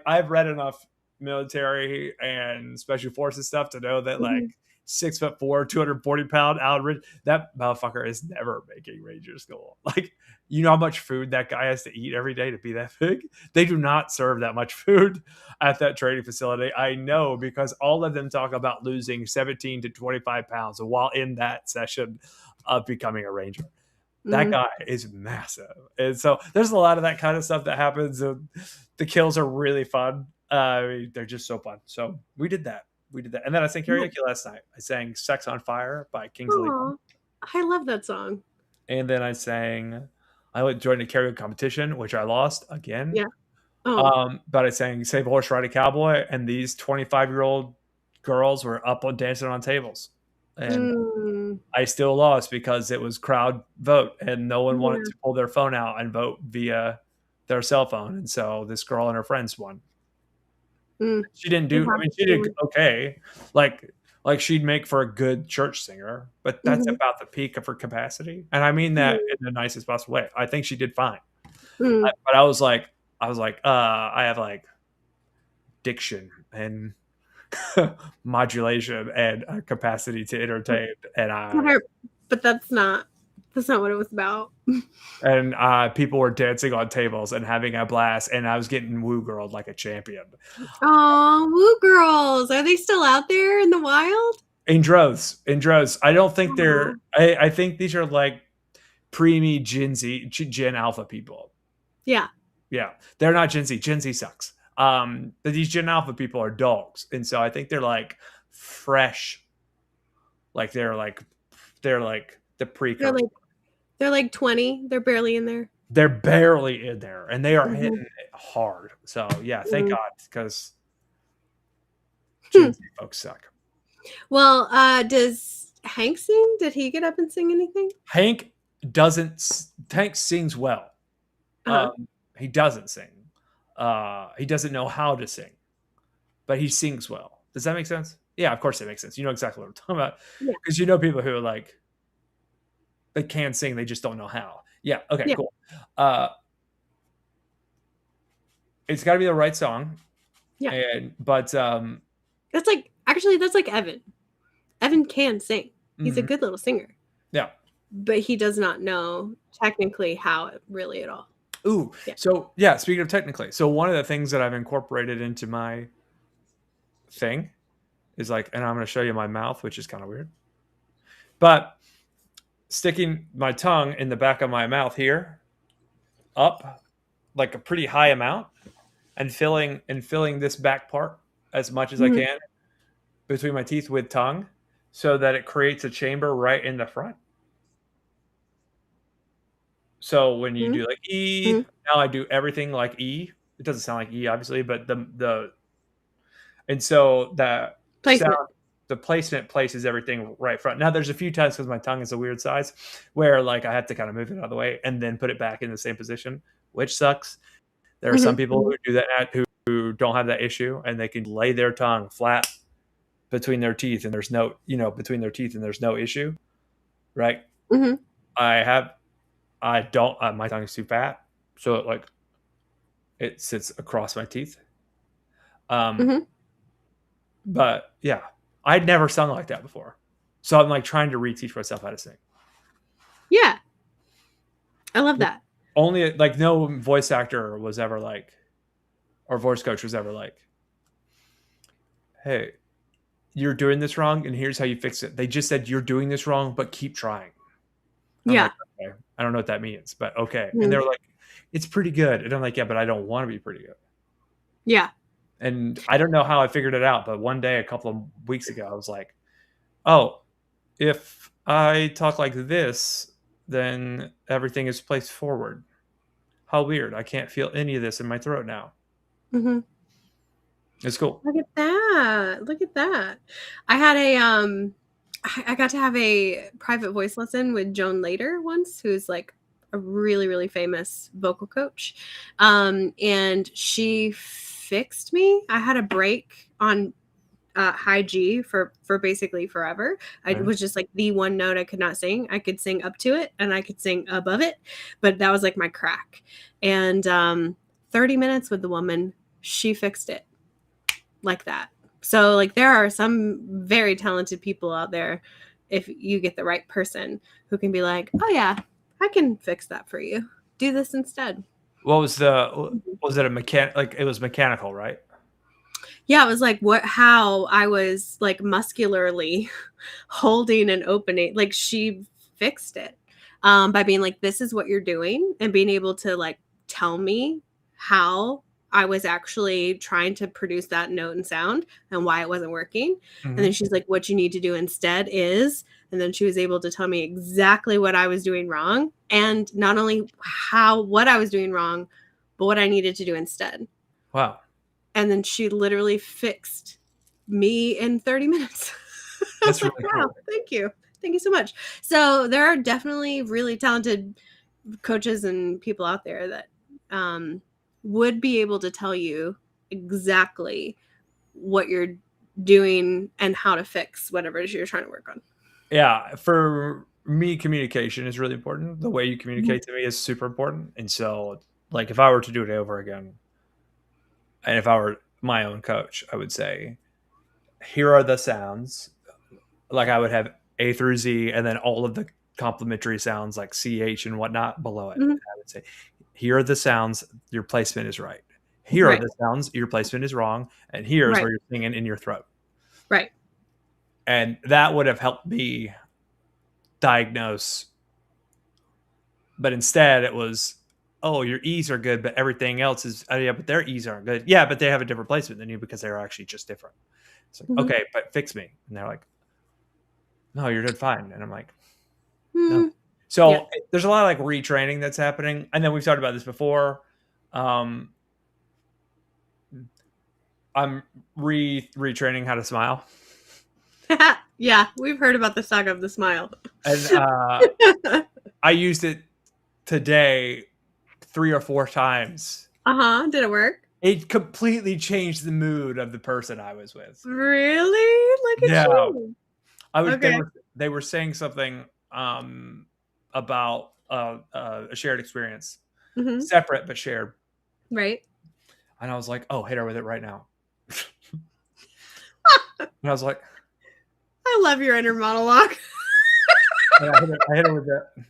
I've read enough military and special forces stuff to know that like Mhm. 6'4", 240-pound Aldrich, that motherfucker is never making Ranger School. Like, you know how much food that guy has to eat every day to be that big? They do not serve that much food at that training facility. I know because all of them talk about losing 17 to 25 pounds while in that session of becoming a ranger. That Mhm. guy is massive. And so there's a lot of that kind of stuff that happens. And the kills are really fun. They're just so fun. So we did that. And then I sang karaoke last night. I sang Sex on Fire by Kings of Leon. Aw, I love that song. And then I went joined a karaoke competition, which I lost again. Yeah. Oh. But I sang Save a Horse, Ride a Cowboy, and these 25-year-old girls were up on dancing on tables. And Mm. I still lost because it was crowd vote and no one wanted Yeah. to pull their phone out and vote via their cell phone. And so this girl and her friends won. Mm. She didn't It do, I mean, happens she to did me. okay. Like she'd make for a good church singer, but that's Mhm. about the peak of her capacity. And I mean that Mm. in the nicest possible way. I think she did fine. Mm. But I was like, I have like diction and modulation and a capacity to entertain. But that's not what it was about. And people were dancing on tables and having a blast, and I was getting woo girled like a champion. Oh, woo girls. Are they still out there in the wild? In droves. I don't think Aw. I think these are like preemie Gen Alpha people. Yeah. Yeah, they're not Gen Z. Gen Z sucks. But these Gen Alpha people are dogs, and so I think they're like fresh, like they're like the They're precursor. like they're like 20. They're barely in there. They're barely in there, and they are hitting Mhm. it hard. So yeah, thank Mm. God, because Hmm. Gen Z folks suck. Well, does Hank sing? Did he get up and sing anything? Hank sings well. Uh-huh. He doesn't sing. He doesn't know how to sing, but he sings well. Does that make sense? Yeah, of course it makes sense. You know exactly what I'm talking about Yeah. because you know people who are like they can sing, they just don't know how. Yeah. Okay. Yeah. Cool. It's got to be the right song, Yeah. but That's like Evan. Evan can sing. He's a mhm, good little singer, yeah. but he does not know technically how really at all. Ooh. Yeah. So yeah. Speaking of technically, so one of the things that I've incorporated into my thing is like, and I'm going to show you my mouth, which is kind of weird, but sticking my tongue in the back of my mouth here, up like a pretty high amount, and filling this back part as much as I Mhm. can between my teeth with tongue, so that it creates a chamber right in the front. So when you Mhm. do like E, Mhm. now I do everything like E. It doesn't sound like E, obviously, but the and so the sound, Placement. the placement places everything right front. Now there's a few times because my tongue is a weird size where like I have to kind of move it out of the way and then put it back in the same position, which sucks. There are some Mhm. people Mhm. who do that who who don't have that issue, and they can lay their tongue flat between their teeth, and there's no, between their teeth, and there's no issue, right? Mm-hmm. I don't. My tongue is too fat, so it sits across my teeth. Mm-hmm. But yeah, I'd never sung like that before, so I'm like trying to reteach myself how to sing. Yeah, I love that. Only like no voice actor was ever like, or voice coach was ever like, hey, you're doing this wrong, and here's how you fix it. They just said you're doing this wrong, but keep trying. I'm like, okay, I don't know what that means, but okay. Mm-hmm. And they're like, it's pretty good. And I'm like, yeah, but I don't want to be pretty good. Yeah. And I don't know how I figured it out, but one day, a couple of weeks ago, I was like, oh, if I talk like this, then everything is placed forward. How weird. I can't feel any of this in my throat now. Mm-hmm. It's cool. Look at that. Look at that. I had I got to have a private voice lesson with Joan Lader once, who's like a really, really famous vocal coach. And she fixed me. I had a break on high G for basically forever. I was just like the one note I could not sing. I could sing up to it and I could sing above it, but that was like my crack. And 30 minutes with the woman, she fixed it like that. So like there are some very talented people out there, if you get the right person, who can be like, oh yeah, I can fix that for you. Do this instead. What was it a mechanic? Like it was mechanical, right? Yeah, it was like how I was like muscularly holding and opening. Like she fixed it by being like, this is what you're doing, and being able to like tell me how I was actually trying to produce that note and sound and why it wasn't working. Mm-hmm. And then she's like, what you need to do instead is, and then she was able to tell me exactly what I was doing wrong, and not only what I was doing wrong, but what I needed to do instead. Wow. And then she literally fixed me in 30 minutes. That's really cool. Wow, thank you. Thank you so much. So there are definitely really talented coaches and people out there that would be able to tell you exactly what you're doing and how to fix whatever it is you're trying to work on. Yeah, for me, communication is really important. The way you communicate to me is super important. And so, like, if I were to do it over again, and if I were my own coach, I would say, here are the sounds. Like I would have A through Z, and then all of the complementary sounds like CH and whatnot below it. Mm-hmm. I would say, here are the sounds, your placement is right. Here are the sounds, your placement is wrong. And here's where you're singing in your throat. Right. And that would have helped me diagnose. But instead it was, oh, your E's are good, but everything else is, oh yeah, but their E's aren't good. Yeah, but they have a different placement than you because they're actually just different. It's like, okay, but fix me. And they're like, no, you're doing fine. And I'm like, no. So there's a lot of like retraining that's happening. And then we've talked about this before. I'm retraining how to smile. Yeah, we've heard about the saga of the smile. And I used it today 3 or 4 times. Did it work? It completely changed the mood of the person I was with. Really? Look at you. They were saying something about a shared experience, separate but shared. Right. And I was like, oh, hit her with it right now. And I was like, I love your inner monologue. I hit her with it.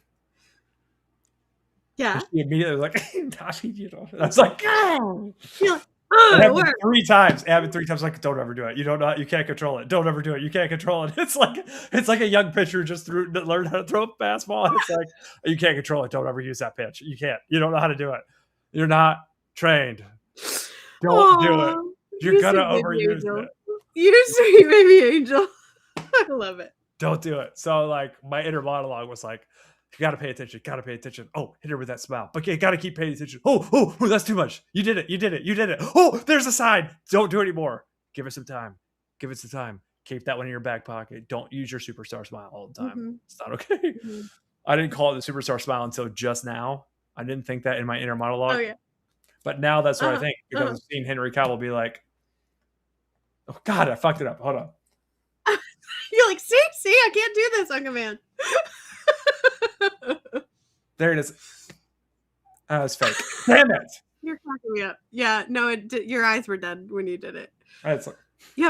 Yeah. And she immediately was like, I was like, oh. It happened 3 times. It happened 3 times. Like, don't ever do it. You don't know. You can't control it. Don't ever do it. You can't control it. It's like a young pitcher just learned how to throw a fastball. It's like, you can't control it. Don't ever use that pitch. You can't. You don't know how to do it. You're not trained. Don't do it. You're gonna overuse it. You sweet baby angel. I love it. Don't do it. So like my inner monologue was like, you gotta pay attention. Gotta pay attention. Oh, hit her with that smile. But you gotta keep paying attention. Oh, that's too much. You did it. Oh, there's a sign. Don't do it anymore. Give it some time. Keep that one in your back pocket. Don't use your superstar smile all the time. It's not okay. I didn't call it the superstar smile until just now. I didn't think that in my inner monologue. Oh yeah. But now that's what I think, because I've seen Henry Cavill be like, oh God, I fucked it up. Hold on. You're like, see, I can't do this on command. There it is. It's fake. Damn it. You're cracking me up. Yeah, no, your eyes were dead when you did it. It's like, you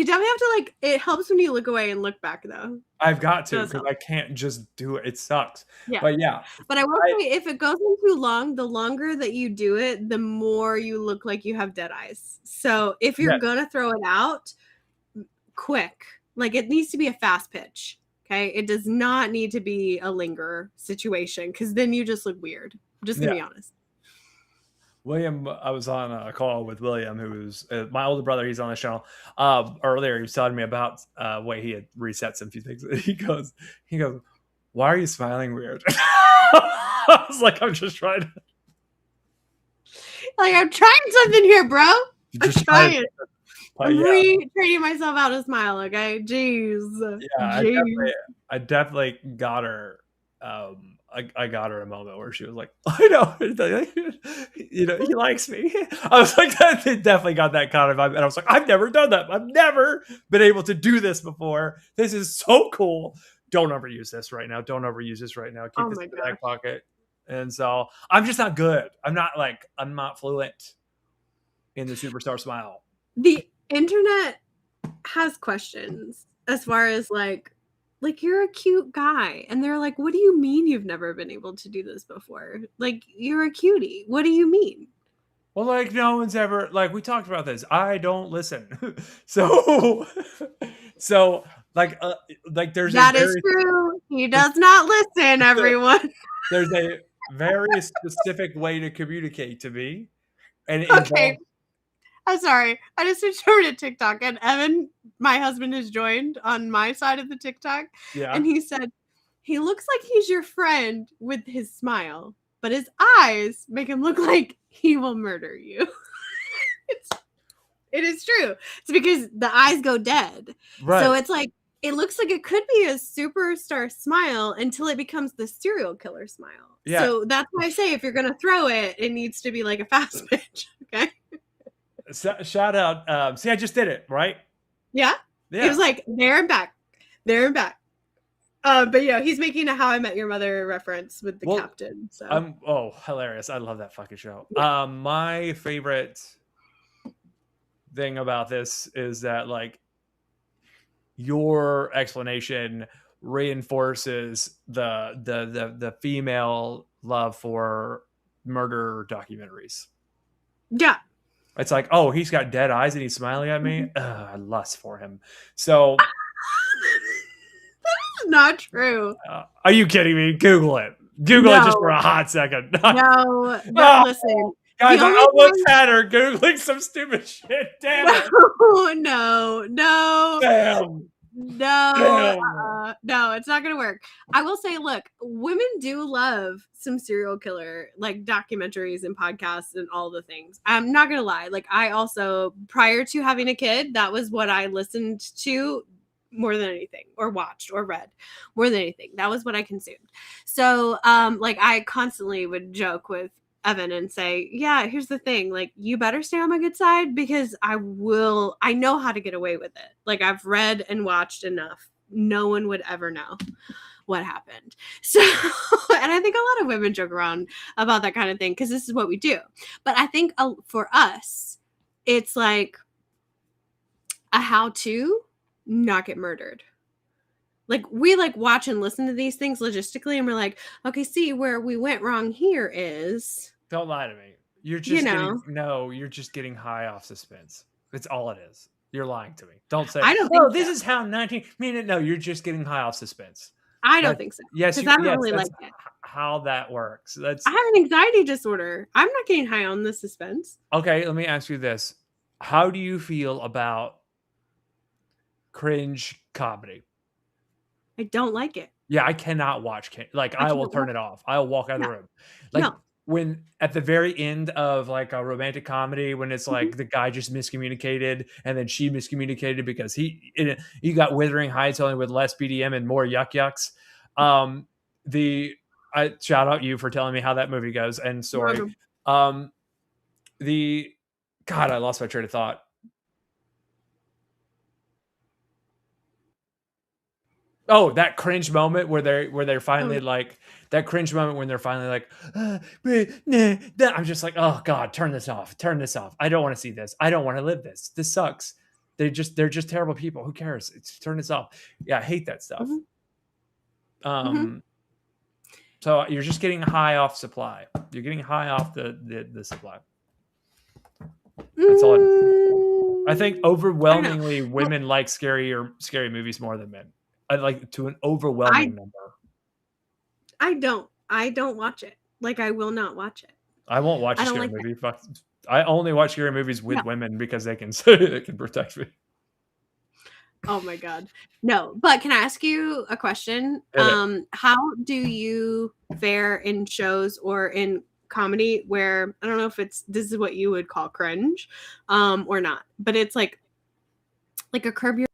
definitely have to, like, it helps when you look away and look back, though. I've got to, because I can't just do it. It sucks. Yeah. But yeah. But I will say, if it goes on too long, the longer that you do it, the more you look like you have dead eyes. So if you're gonna throw it out, quick. Like, it needs to be a fast pitch. Okay, it does not need to be a linger situation, because then you just look weird. I'm just gonna be honest. William, I was on a call with William, who's my older brother. He's on the channel. Earlier, he was telling me about way he had reset some few things. He goes, "Why are you smiling weird?" I was like, "I'm just trying to." Like, I'm trying something here, bro. I'm trying. I'm retraining myself how to smile. Okay, jeez. Yeah, I definitely got her. I got her a moment where she was like, "I know, you know, he likes me." I was like, "That definitely got that kind of vibe," and I was like, "I've never done that. I've never been able to do this before. This is so cool. Don't overuse this right now. Don't overuse this right now. Keep this in the back pocket." And so I'm just not good. I'm not fluent in the superstar smile. The internet has questions as far as like you're a cute guy, and they're like, what do you mean you've never been able to do this before? Like, you're a cutie. What do you mean? Well, like, no one's ever, like, we talked about this. I don't listen. So like there's that is true. He does not listen, everyone. There's a very specific way to communicate to me. And okay. I'm sorry. I just switched over to TikTok, and Evan, my husband, has joined on my side of the TikTok. Yeah. And he said, he looks like he's your friend with his smile, but his eyes make him look like he will murder you. It is true. It's because the eyes go dead. Right. So it's like, it looks like it could be a superstar smile until it becomes the serial killer smile. Yeah. So that's why I say, if you're going to throw it, it needs to be like a fast pitch. Okay. Shout out. See, I just did it, right? Yeah. It was like, there and back. But yeah, he's making a How I Met Your Mother reference with the captain. So hilarious. I love that fucking show. My favorite thing about this is that, like, your explanation reinforces the female love for murder documentaries. Yeah. It's like, oh, he's got dead eyes and he's smiling at me. I lust for him. So that is not true. Are you kidding me? Google it. Google it just for a hot second. No, listen. Guys, I almost had her Googling some stupid shit. Damn it. No. Damn. No, it's not gonna work. I will say, look, women do love some serial killer like documentaries and podcasts and all the things. I'm not gonna lie. Like, I also, prior to having a kid, that was what I listened to more than anything, or watched or read more than anything. That was what I consumed. So like, I constantly would joke with Evan and say, yeah, here's the thing, like, you better stay on my good side, because I know how to get away with it. Like, I've read and watched enough. No one would ever know what happened. So, and I think a lot of women joke around about that kind of thing, because this is what we do. But I think for us, it's like a how to not get murdered. Like, we like watch and listen to these things logistically, and we're like, okay, see, where we went wrong here is. Don't lie to me. You're just you're just getting high off suspense. That's all it is. You're lying to me. Don't say, I don't think this is how 19 minute. No, you're just getting high off suspense. I don't think so. Yes, I don't really like it. How that works. I have an anxiety disorder. I'm not getting high on the suspense. Okay, let me ask you this. How do you feel about cringe comedy? I don't like it. Yeah, I cannot watch. I will turn it off. I'll walk out of the room. Like, when at the very end of like a romantic comedy, when it's like the guy just miscommunicated and then she miscommunicated because he got Wuthering Heights only with less BDM and more yucks. I shout out you for telling me how that movie goes and story. God, I lost my train of thought. Oh, that cringe moment where they're finally like that cringe moment when they're finally like, I'm just like, oh God, turn this off. Turn this off. I don't want to see this. I don't want to live this. This sucks. They're just terrible people. Who cares? Turn this off. Yeah, I hate that stuff. So you're just getting high off supply. You're getting high off the supply. That's all I think overwhelmingly women like scary movies more than men. I like to an overwhelming number. I don't watch it. Like, I will not watch it. I won't watch a scary movie. I only watch scary movies with women because they can protect me. Oh my God. No, but can I ask you a question? How do you fare in shows or in comedy where, I don't know if this is what you would call cringe, or not, but it's like a Curb Your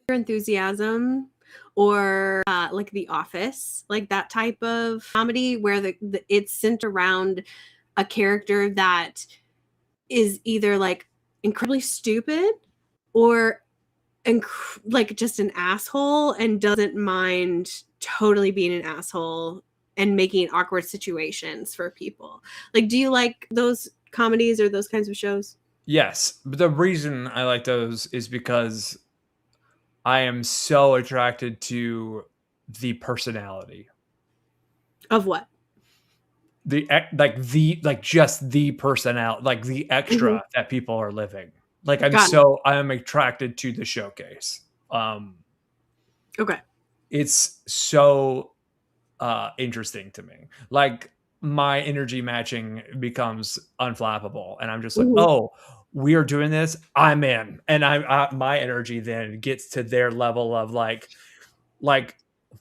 Enthusiasm, or like The Office, like that type of comedy where it's centered around a character that is either like incredibly stupid or like just an asshole and doesn't mind totally being an asshole and making awkward situations for people. Like, do you like those comedies or those kinds of shows? Yes, but the reason I like those is because I am so attracted to the personality of what? Just the personality, like the extra that people are living. Like I am attracted to the showcase. Okay. It's so interesting to me. Like my energy matching becomes unflappable, and I'm just like, oh, we are doing this. I'm in, and my energy then gets to their level of like,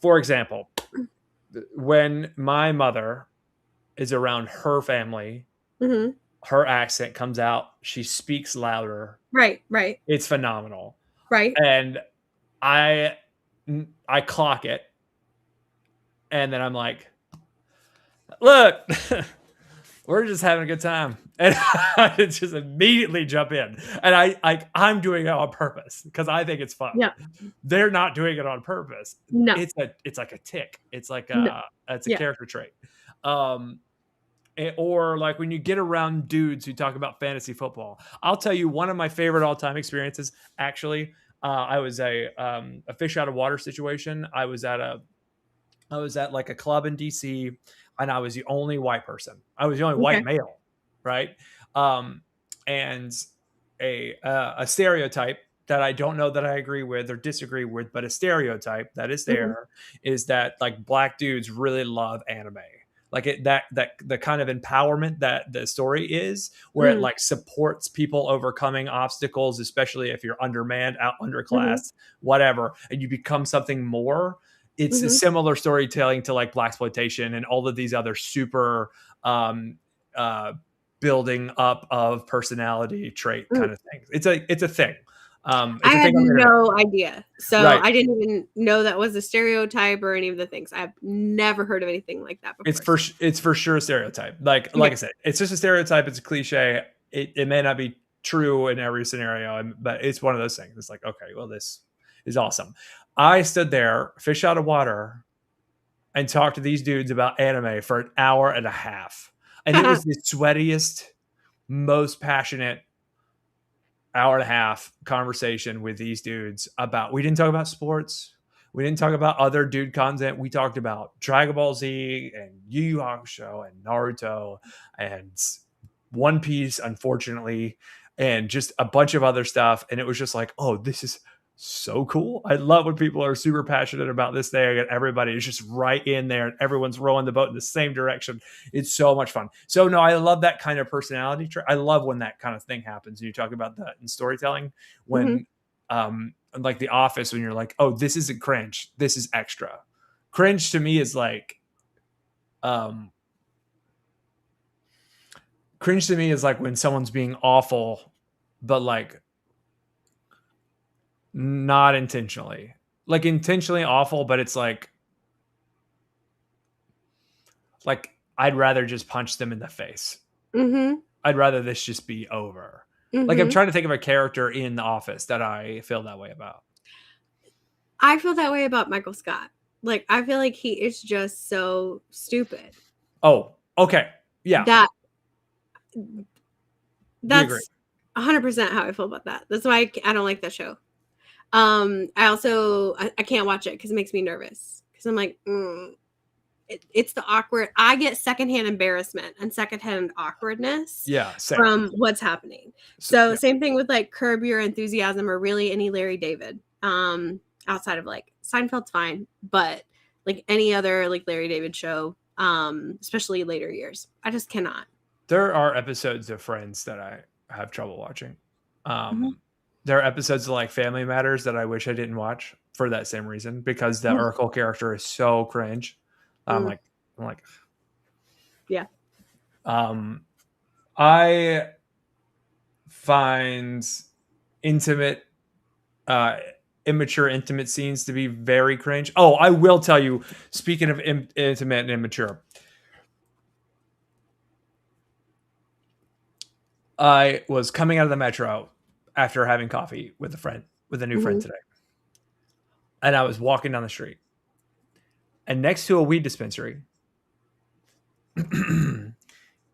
for example, when my mother is around her family, her accent comes out. She speaks louder. Right. It's phenomenal. Right. And I clock it. And then I'm like, look, we're just having a good time. And I just immediately jump in. And I'm doing it on purpose because I think it's fun. Yeah. They're not doing it on purpose. No. It's like a tick. It's like it's a character trait. Or like when you get around dudes who talk about fantasy football. I'll tell you one of my favorite all-time experiences. Actually, I was a fish out of water situation. I was at like a club in DC, and I was the only white person. I was the only white male, right? And a stereotype that I don't know that I agree with or disagree with, but a stereotype that is there is that like black dudes really love anime. Like the kind of empowerment that the story is, where it like supports people overcoming obstacles, especially if you're undermanned, underclassed, whatever, and you become something more. It's a similar storytelling to like blaxploitation and all of these other super building up of personality trait kind of things. It's a thing. I had no idea. So I didn't even know that was a stereotype or any of the things. I've never heard of anything like that before. It's for sure a stereotype. Like I said, it's just a stereotype. It's a cliche. It may not be true in every scenario, but it's one of those things. It's like, okay, well, this is awesome. I stood there, fish out of water, and talked to these dudes about anime for an hour and a half. And it was the sweatiest, most passionate hour and a half conversation with these dudes we didn't talk about sports. We didn't talk about other dude content. We talked about Dragon Ball Z and Yu Yu Hakusho and Naruto and One Piece, unfortunately, and just a bunch of other stuff. And it was just like, oh, this is so cool. I love when people are super passionate about this thing and everybody is just right in there and everyone's rowing the boat in the same direction. It's so much fun. So no, I love that kind of personality trait. I love when that kind of thing happens. You talk about that in storytelling when like The Office, when you're like, oh, this isn't cringe, this is extra. Cringe to me is like when someone's being awful, but like not intentionally, like intentionally awful, but it's like I'd rather just punch them in the face. I'd rather this just be over. Like, I'm trying to think of a character in The Office that I feel that way about. I feel that way about Michael Scott. Like, I feel like he is just so stupid. Oh, okay. Yeah. That's 100% how I feel about that. That's why I don't like that show. I can't watch it because it makes me nervous. Because I'm like, it's the awkward. I get secondhand embarrassment and secondhand awkwardness from what's happening. So same thing with like Curb Your Enthusiasm or really any Larry David. Outside of like Seinfeld's fine, but like any other like Larry David show, especially later years, I just cannot. There are episodes of Friends that I have trouble watching. There are episodes of like Family Matters that I wish I didn't watch for that same reason, because the Urkel character is so cringe. I'm like, yeah. I find immature intimate scenes to be very cringe. Oh, I will tell you, speaking of intimate and immature, I was coming out of the metro after having coffee with a new friend today. And I was walking down the street. And next to a weed dispensary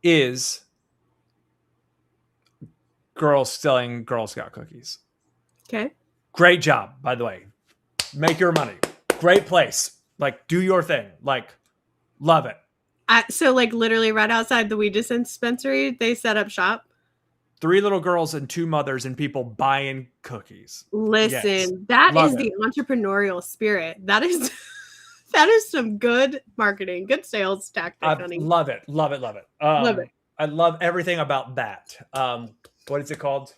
is girls selling Girl Scout cookies. Okay. Great job, by the way. Make your money. Great place. Like, do your thing. Like, love it. So, like, literally right outside the weed dispensary, they set up shop. 3 little girls and 2 mothers and people buying cookies. Listen, that is the entrepreneurial spirit. That is some good marketing, good sales tactic, honey. Love it. Love it. Love it. I love everything about that. What is it called?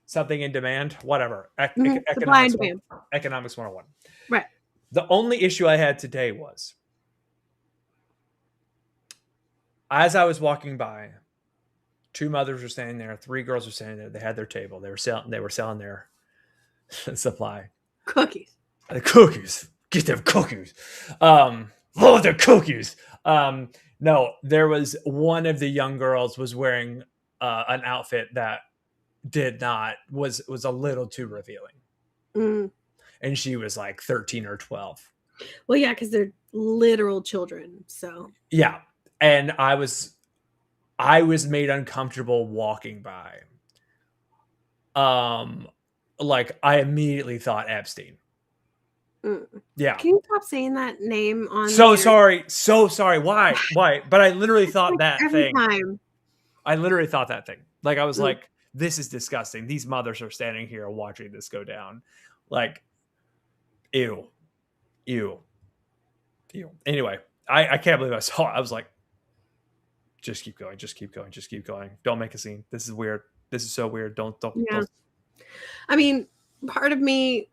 Something in demand? Whatever. Economics 101. Right. The only issue I had today was, as I was walking by, 2 mothers were standing there, 3 girls were standing there. They had their table. They were selling their supply. Cookies. The cookies. Get them cookies. Love the cookies. No, there was one of the young girls was wearing an outfit that was a little too revealing. And she was like 13 or 12. Well, yeah, because they're literal children. So yeah. And I was made uncomfortable walking by. Like, I immediately thought Epstein. Yeah. Can you stop saying that name on sorry. Why? But I literally thought that every thing. Time. I literally thought that thing. Like, I was like, this is disgusting. These mothers are standing here watching this go down. Like, ew. Anyway, I can't believe I saw it. I was like, just keep going. Don't make a scene. This is weird. This is so weird. Don't. I mean, part of me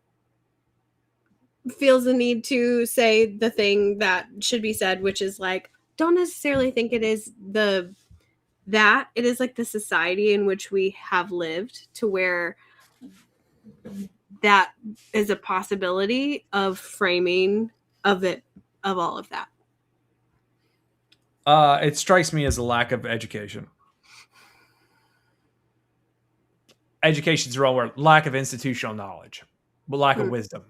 feels the need to say the thing that should be said, which is like, don't necessarily think it is that it is like the society in which we have lived to where that is a possibility of framing of all of that. It strikes me as a lack of education. Education's the wrong word. Lack of institutional knowledge, but lack of wisdom.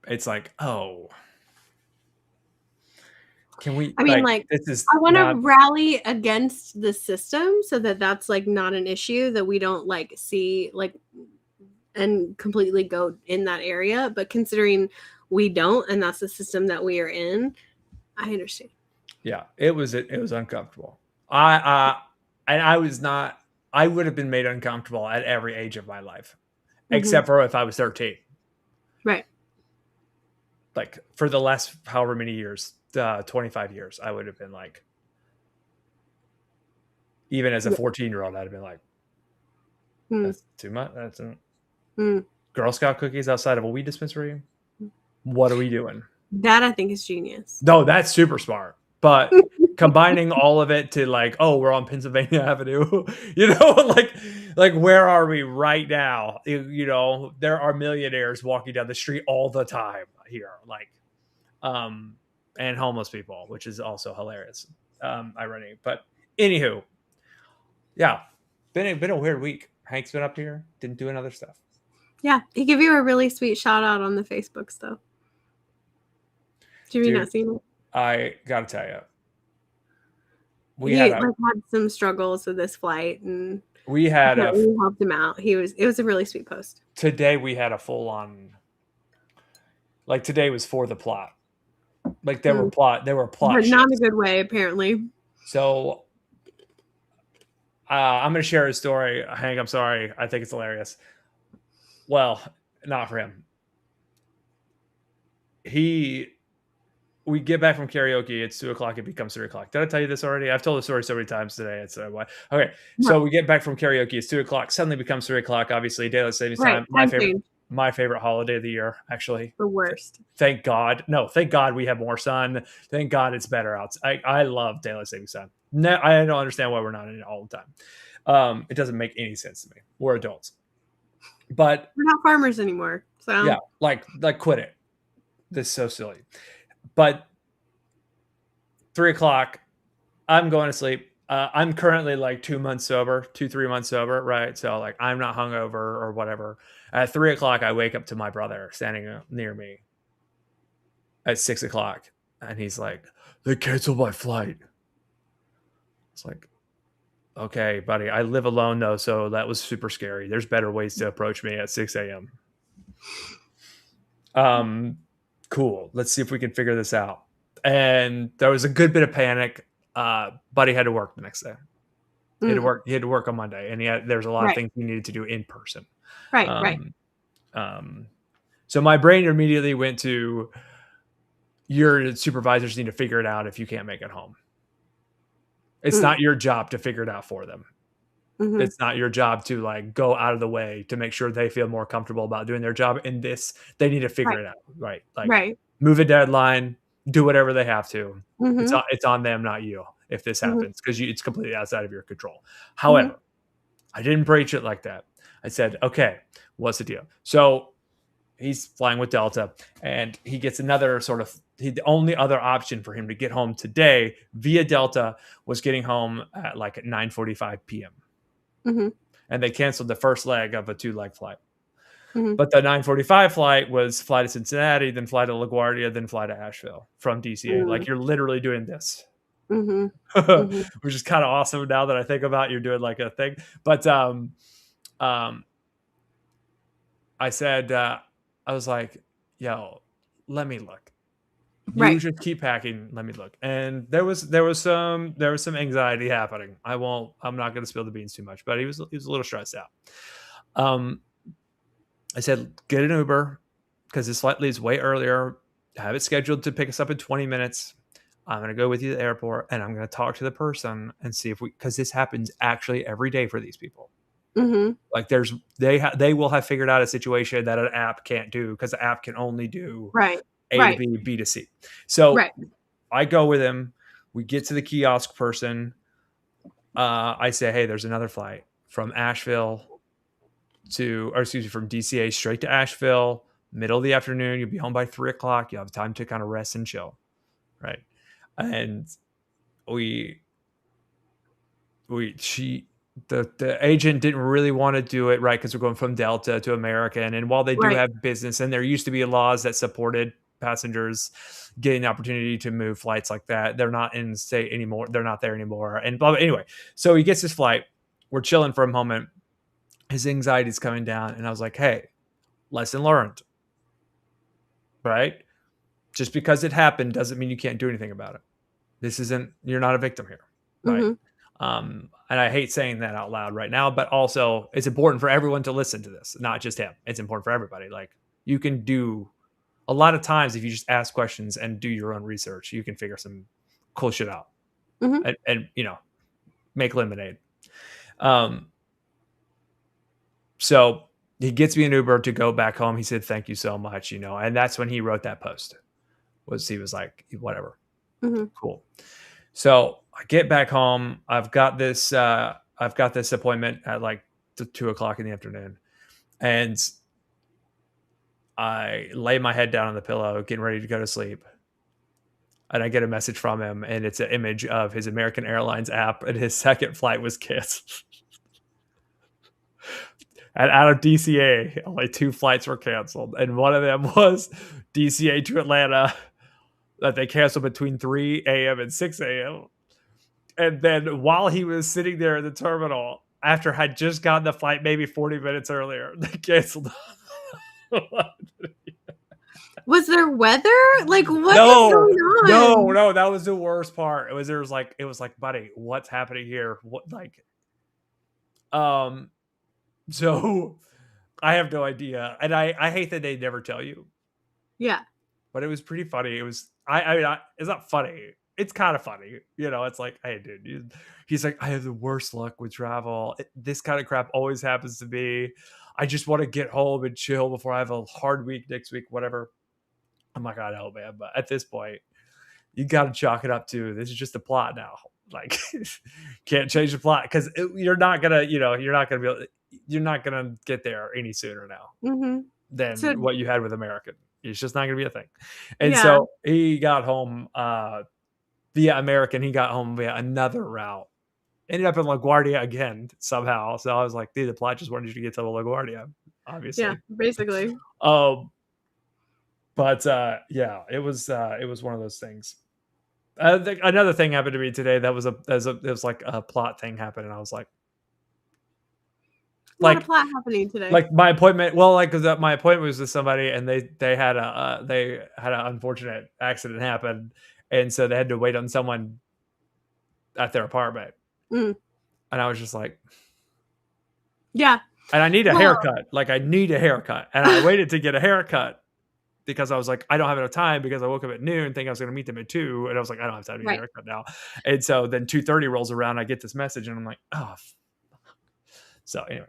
It's like, oh, can we? I mean, this is. I want to rally against the system so that that's like not an issue, that we don't like see like and completely go in that area. But considering we don't, and that's the system that we are in, I understand. Yeah, it was uncomfortable. I would have been made uncomfortable at every age of my life, except for if I was 13. Right. Like, for the last however many years, 25 years, I would have been like, even as a 14-year-old, I'd have been like, that's too much. That's Girl Scout cookies outside of a weed dispensary. What are we doing? That I think is genius. No, that's super smart. But combining all of it to like, oh, we're on Pennsylvania Avenue, like where are we right now? There are millionaires walking down the street all the time here, like, and homeless people, which is also hilarious, irony. But anywho, Yeah, been a weird week. Hank's been up here, didn't do other stuff. Yeah, he gave you a really sweet shout out on the Facebooks though. Have you not seen it? I gotta tell you, He had some struggles with this flight, and we helped him out. It was a really sweet post. Today we had a full on, like today was for the plot. Like there were plot but not in a good way apparently. So I'm gonna share his story. Hank, I'm sorry, I think it's hilarious. Well, not for him. We get back from karaoke. It's 2:00. It becomes 3:00. Did I tell you this already? I've told the story so many times today. It's why. Okay, so we get back from karaoke. It's 2:00. Suddenly becomes 3:00. Obviously, daylight savings time. My favorite holiday of the year. Actually, the worst. Thank God. No, thank God we have more sun. Thank God it's better out. I love daylight savings time. No, I don't understand why we're not in it all the time. It doesn't make any sense to me. We're adults, but we're not farmers anymore. So yeah, like quit it. This is so silly. But 3:00, I'm going to sleep. I'm currently like 2 months sober, 3 months sober, right? So like I'm not hungover or whatever. At 3:00, I wake up to my brother standing near me at 6:00, and he's like, "They canceled my flight." It's like, okay, buddy. I live alone though, so that was super scary. There's better ways to approach me at 6 a.m. Cool. Let's see if we can figure this out. And there was a good bit of panic. Buddy had to work the next day. He had to work on Monday, and there's a lot of things he needed to do in person. Right. So my brain immediately went to, your supervisors need to figure it out if you can't make it home. It's not your job to figure it out for them. Mm-hmm. It's not your job to like go out of the way to make sure they feel more comfortable about doing their job. In this, they need to figure it out. Right. Like move a deadline, do whatever they have to. Mm-hmm. It's on them, not you, if this happens, because it's completely outside of your control. However, I didn't breach it like that. I said, okay, what's the deal? So he's flying with Delta, and he gets another the only other option for him to get home today via Delta was getting home at 9:45 p.m. Mm-hmm. And they canceled the first leg of a 2-leg flight. Mm-hmm. But the 9:45 flight was fly to Cincinnati, then fly to LaGuardia, then fly to Asheville from DCA. Like you're literally doing this, which is kind of awesome now that I think about you're doing like a thing. But I said, I was like, yo, let me look. You just keep packing. Let me look. And there was some anxiety happening. I'm not going to spill the beans too much, but he was a little stressed out. I said, get an Uber because this flight leaves way earlier. Have it scheduled to pick us up in 20 minutes. I'm going to go with you to the airport, and I'm going to talk to the person and see if because this happens actually every day for these people. Mm-hmm. Like they will have figured out a situation that an app can't do because the app can only do A to B, B to C. So I go with him. We get to the kiosk person. I say, hey, there's another flight from Asheville from DCA straight to Asheville, middle of the afternoon. You'll be home by 3:00. You have time to kind of rest and chill. Right. And the agent didn't really want to do it, right? Because we're going from Delta to American. And while they do have business, and there used to be laws that supported passengers getting the opportunity to move flights like that, they're not in state anymore. They're not there anymore. And blah, blah. Anyway, so he gets his flight. We're chilling for a moment. His anxiety is coming down. And I was like, hey, lesson learned, right? Just because it happened doesn't mean you can't do anything about it. You're not a victim here, right? Mm-hmm. And I hate saying that out loud right now, but also it's important for everyone to listen to this, not just him. It's important for everybody. Like you can do a lot of times if you just ask questions and do your own research, you can figure some cool shit out and make lemonade. So he gets me an Uber to go back home. He said, thank you so much, and that's when he wrote that post. He was like, whatever. Mm-hmm. Cool. So I get back home. I've got this appointment at 2:00 in the afternoon, and I lay my head down on the pillow, getting ready to go to sleep. And I get a message from him, and it's an image of his American Airlines app, and his second flight was canceled. And out of DCA, only 2 flights were canceled, and one of them was DCA to Atlanta that they canceled between 3 a.m. and 6 a.m. And then while he was sitting there in the terminal, after had just gotten the flight maybe 40 minutes earlier, they canceled. Was there weather? Like, what is going on? No, that was the worst part. It was like, buddy, what's happening here? What, like, so I have no idea. And I hate that they never tell you. Yeah. But it was pretty funny. It was, I mean, it's not funny. It's kind of funny. You know, it's like, hey, dude, he's like, I have the worst luck with travel. This kind of crap always happens to me. I just want to get home and chill before I have a hard week next week, whatever. I'm like, I know, man. But at this point, you got to chalk it up to, this is just a plot now. Like, can't change the plot because you're not going to get there any sooner now than what you had with American. It's just not going to be a thing. And so he got home via American. He got home via another route. Ended up in LaGuardia again somehow. So I was like, dude, the plot just wanted you to get to LaGuardia, obviously. Yeah, basically. But yeah, it was one of those things. Another thing happened to me today that was it was like a plot thing happened, and I was like, a lot of plot happening today. Like my appointment, well, like because my appointment was with somebody, and they had an unfortunate accident happen, and so they had to wait on someone at their apartment, and I was just like, yeah, and I need a haircut, like I need a haircut, and I waited to get a haircut because I was like, I don't have enough time because I woke up at noon thinking I was going to meet them at 2, and I was like, I don't have time to get a haircut now, and so then 2:30 rolls around, I get this message, and I'm like, oh. So anyway.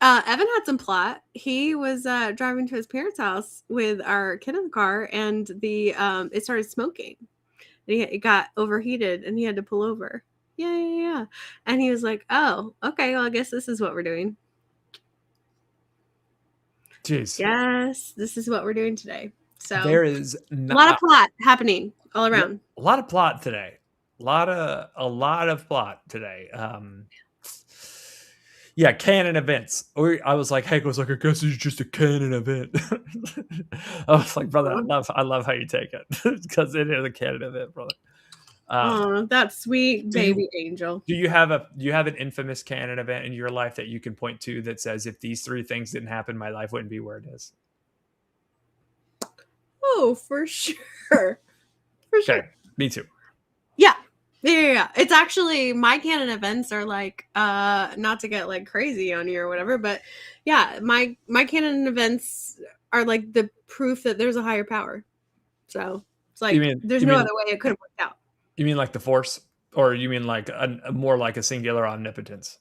Evan had some plot. He was driving to his parents' house with our kid in the car, and it started smoking. And it got overheated, and he had to pull over. Yeah. And he was like, "Oh, okay. Well, I guess this is what we're doing." Jeez. Yes, this is what we're doing today. So there is a lot of plot happening all around. A lot of plot today. A lot of plot today. Yeah, canon events. I was like, Hank was like, I guess it's just a canon event. I was like, brother, I love how you take it because it is a canon event, brother. Oh, that sweet baby angel. Do you have an infamous canon event in your life that you can point to that says, if these 3 things didn't happen, my life wouldn't be where it is? Oh, for sure. For sure. Okay, me too. Yeah. It's actually, my canon events are like, not to get like crazy on you or whatever, but yeah, my canon events are like the proof that there's a higher power. So it's like, there's no other way it could have worked out. You mean like the Force, or you mean like more like a singular omnipotence?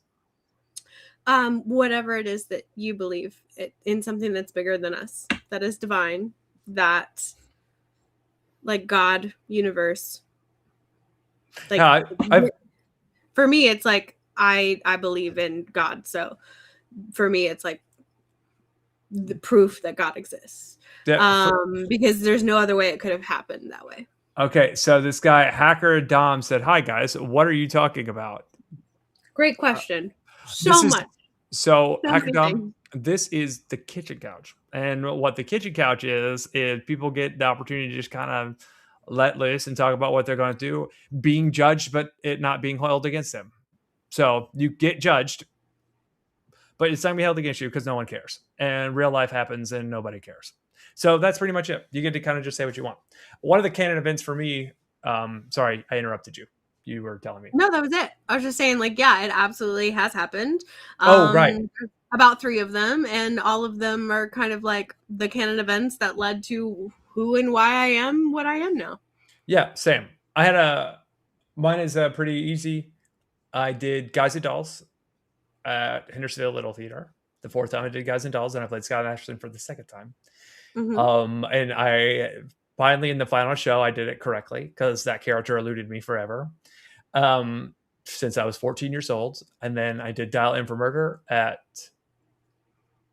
Whatever it is that you believe in something that's bigger than us, that is divine, that like God, universe. Like for me, it's like I believe in God. So for me, it's like the proof that God exists. Because there's no other way it could have happened that way. Okay, so this guy Hacker Dom said, "Hi guys, what are you talking about?" Great question. So Hacker Dom, this is the kitchen couch, and what the kitchen couch is people get the opportunity to just kind of let loose and talk about what they're going to do, being judged, but it not being held against them. So you get judged, but it's not going to be held against you because no one cares. And real life happens and nobody cares. So that's pretty much it. You get to kind of just say what you want. One of the canon events for me, sorry, I interrupted you. You were telling me. No, that was it. I was just saying, like, yeah, it absolutely has happened. Right. About 3 of them, and all of them are kind of like the canon events that led to who and why I am what I am now. Yeah, same. Mine is pretty easy. I did Guys and Dolls at Hendersonville Little Theater. The 4th time I did Guys and Dolls, and I played Scott Ashton for the 2nd time. And I finally, in the final show, I did it correctly because that character eluded me forever since I was 14 years old. And then I did Dial In for Murder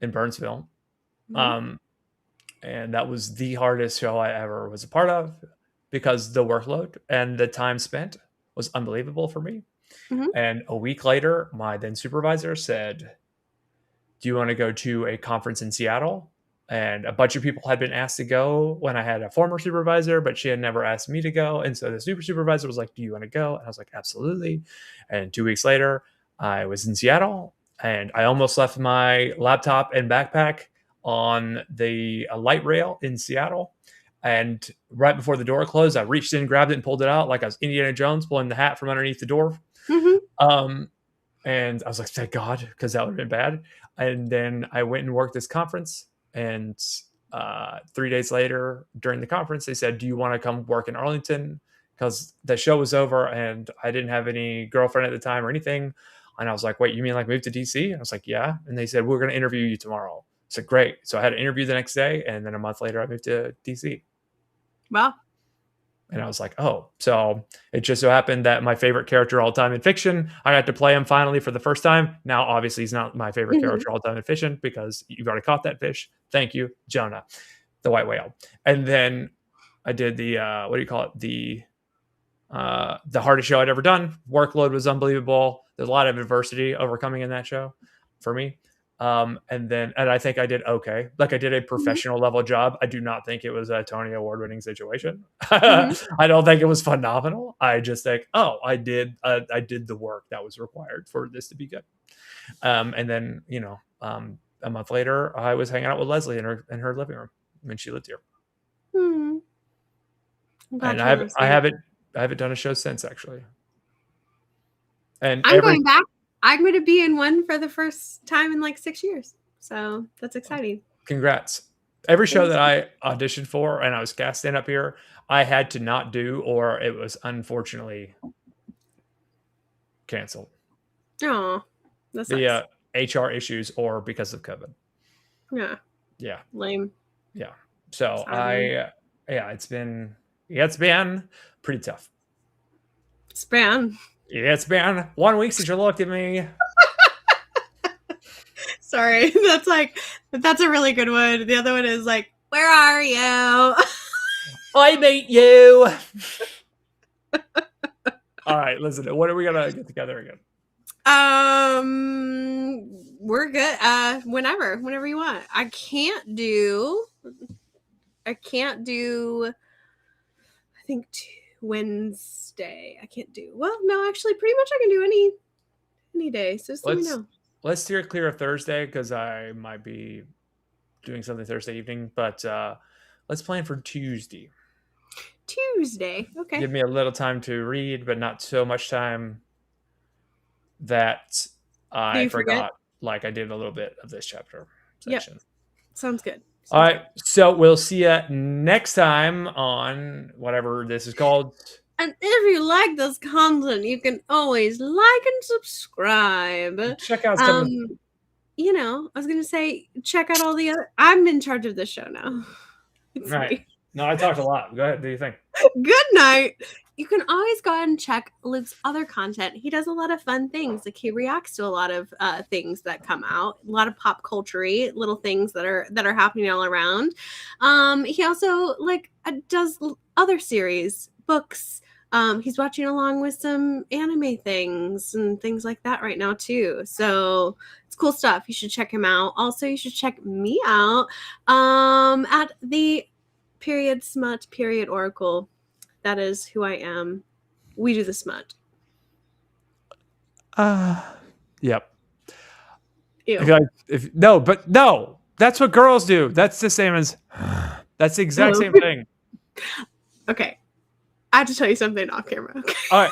in Burnsville. And that was the hardest show I ever was a part of. because the workload and the time spent was unbelievable for me. Mhm. And a week later, my then supervisor said, do you want to go to a conference in Seattle? And a bunch of people had been asked to go when I had a former supervisor, but she had never asked me to go. And so the supervisor was like, do you want to go? And I was like, absolutely. And 2 weeks later, I was in Seattle and I almost left my laptop and backpack on the light rail in Seattle. And right before the door closed, I reached in, grabbed it, and pulled it out like I was Indiana Jones pulling the hat from underneath the door. Mhm. And I was like, thank God, because that would have been bad. And then I went and worked this conference. And 3 days later, during the conference, they said, do you want to come work in Arlington? Because the show was over and I didn't have any girlfriend at the time or anything. And I was like, wait, you mean like move to DC? And I was like, yeah. And they said, we're going to interview you tomorrow. I said, great. So I had an interview the next day. And then a month later, I moved to DC. Wow. And I was like, oh, so it just so happened that my favorite character all time in fiction, I got to play him finally for the first time. Now, obviously, he's not my favorite character all time in fiction because you've already caught that fish. Thank you, Jonah, the white whale. And then I did the, what do you call it? The hardest show I'd ever done. Workload was unbelievable. There's a lot of adversity overcoming in that show for me. And I think I did okay. Like I did a professional level job. I do not think it was a Tony Award winning situation. I don't think it was phenomenal. I just think, oh, I did the work that was required for this to be good. And then, a month later, I was hanging out with Leslie in her living room when she lived here. And I haven't done a show since actually. And I'm going back. I'm going to be in one for the first time in like 6 years. So that's exciting. Congrats. Every show that I auditioned for and I was cast in up here, I had to not do, or it was unfortunately canceled. Oh, that's the HR issues or because of COVID. Yeah. Yeah. Lame. Yeah. So it's been pretty tough. It's been 1 week since you looked at me. Sorry. That's a really good one. The other one is like, where are you? I meet you. All right, listen. When are we gonna get together again? We're good. Whenever you want. I can't do. I think Wednesday. I can't do. Well, no, actually, pretty much I can do any day. So just let me know. Let's steer clear of Thursday because I might be doing something Thursday evening. But let's plan for Tuesday. Tuesday. Okay. Give me a little time to read, but not so much time that I forgot, like I did a little bit of this chapter section. Yep. Sounds good. All right. So we'll see you next time on whatever this is called. And if you like this content, you can always like and subscribe. Check out some. I was going to say, check out all the other. I'm in charge of this show now. Right. Me. No, I talked a lot. Go ahead. Do you think? Good night. You can always go ahead and check Luke's other content. He does a lot of fun things. Like he reacts to a lot of things that come out, a lot of pop culture-y little things that are happening all around. He also does other series, books. He's watching along with some anime things and things like that right now too. So it's cool stuff. You should check him out. Also, you should check me out at the _smut _oracle. That is who I am. We do the smut. Yep. Ew. No, that's what girls do. That's the same as. That's the exact same thing. Okay. I have to tell you something off camera. Okay. All right.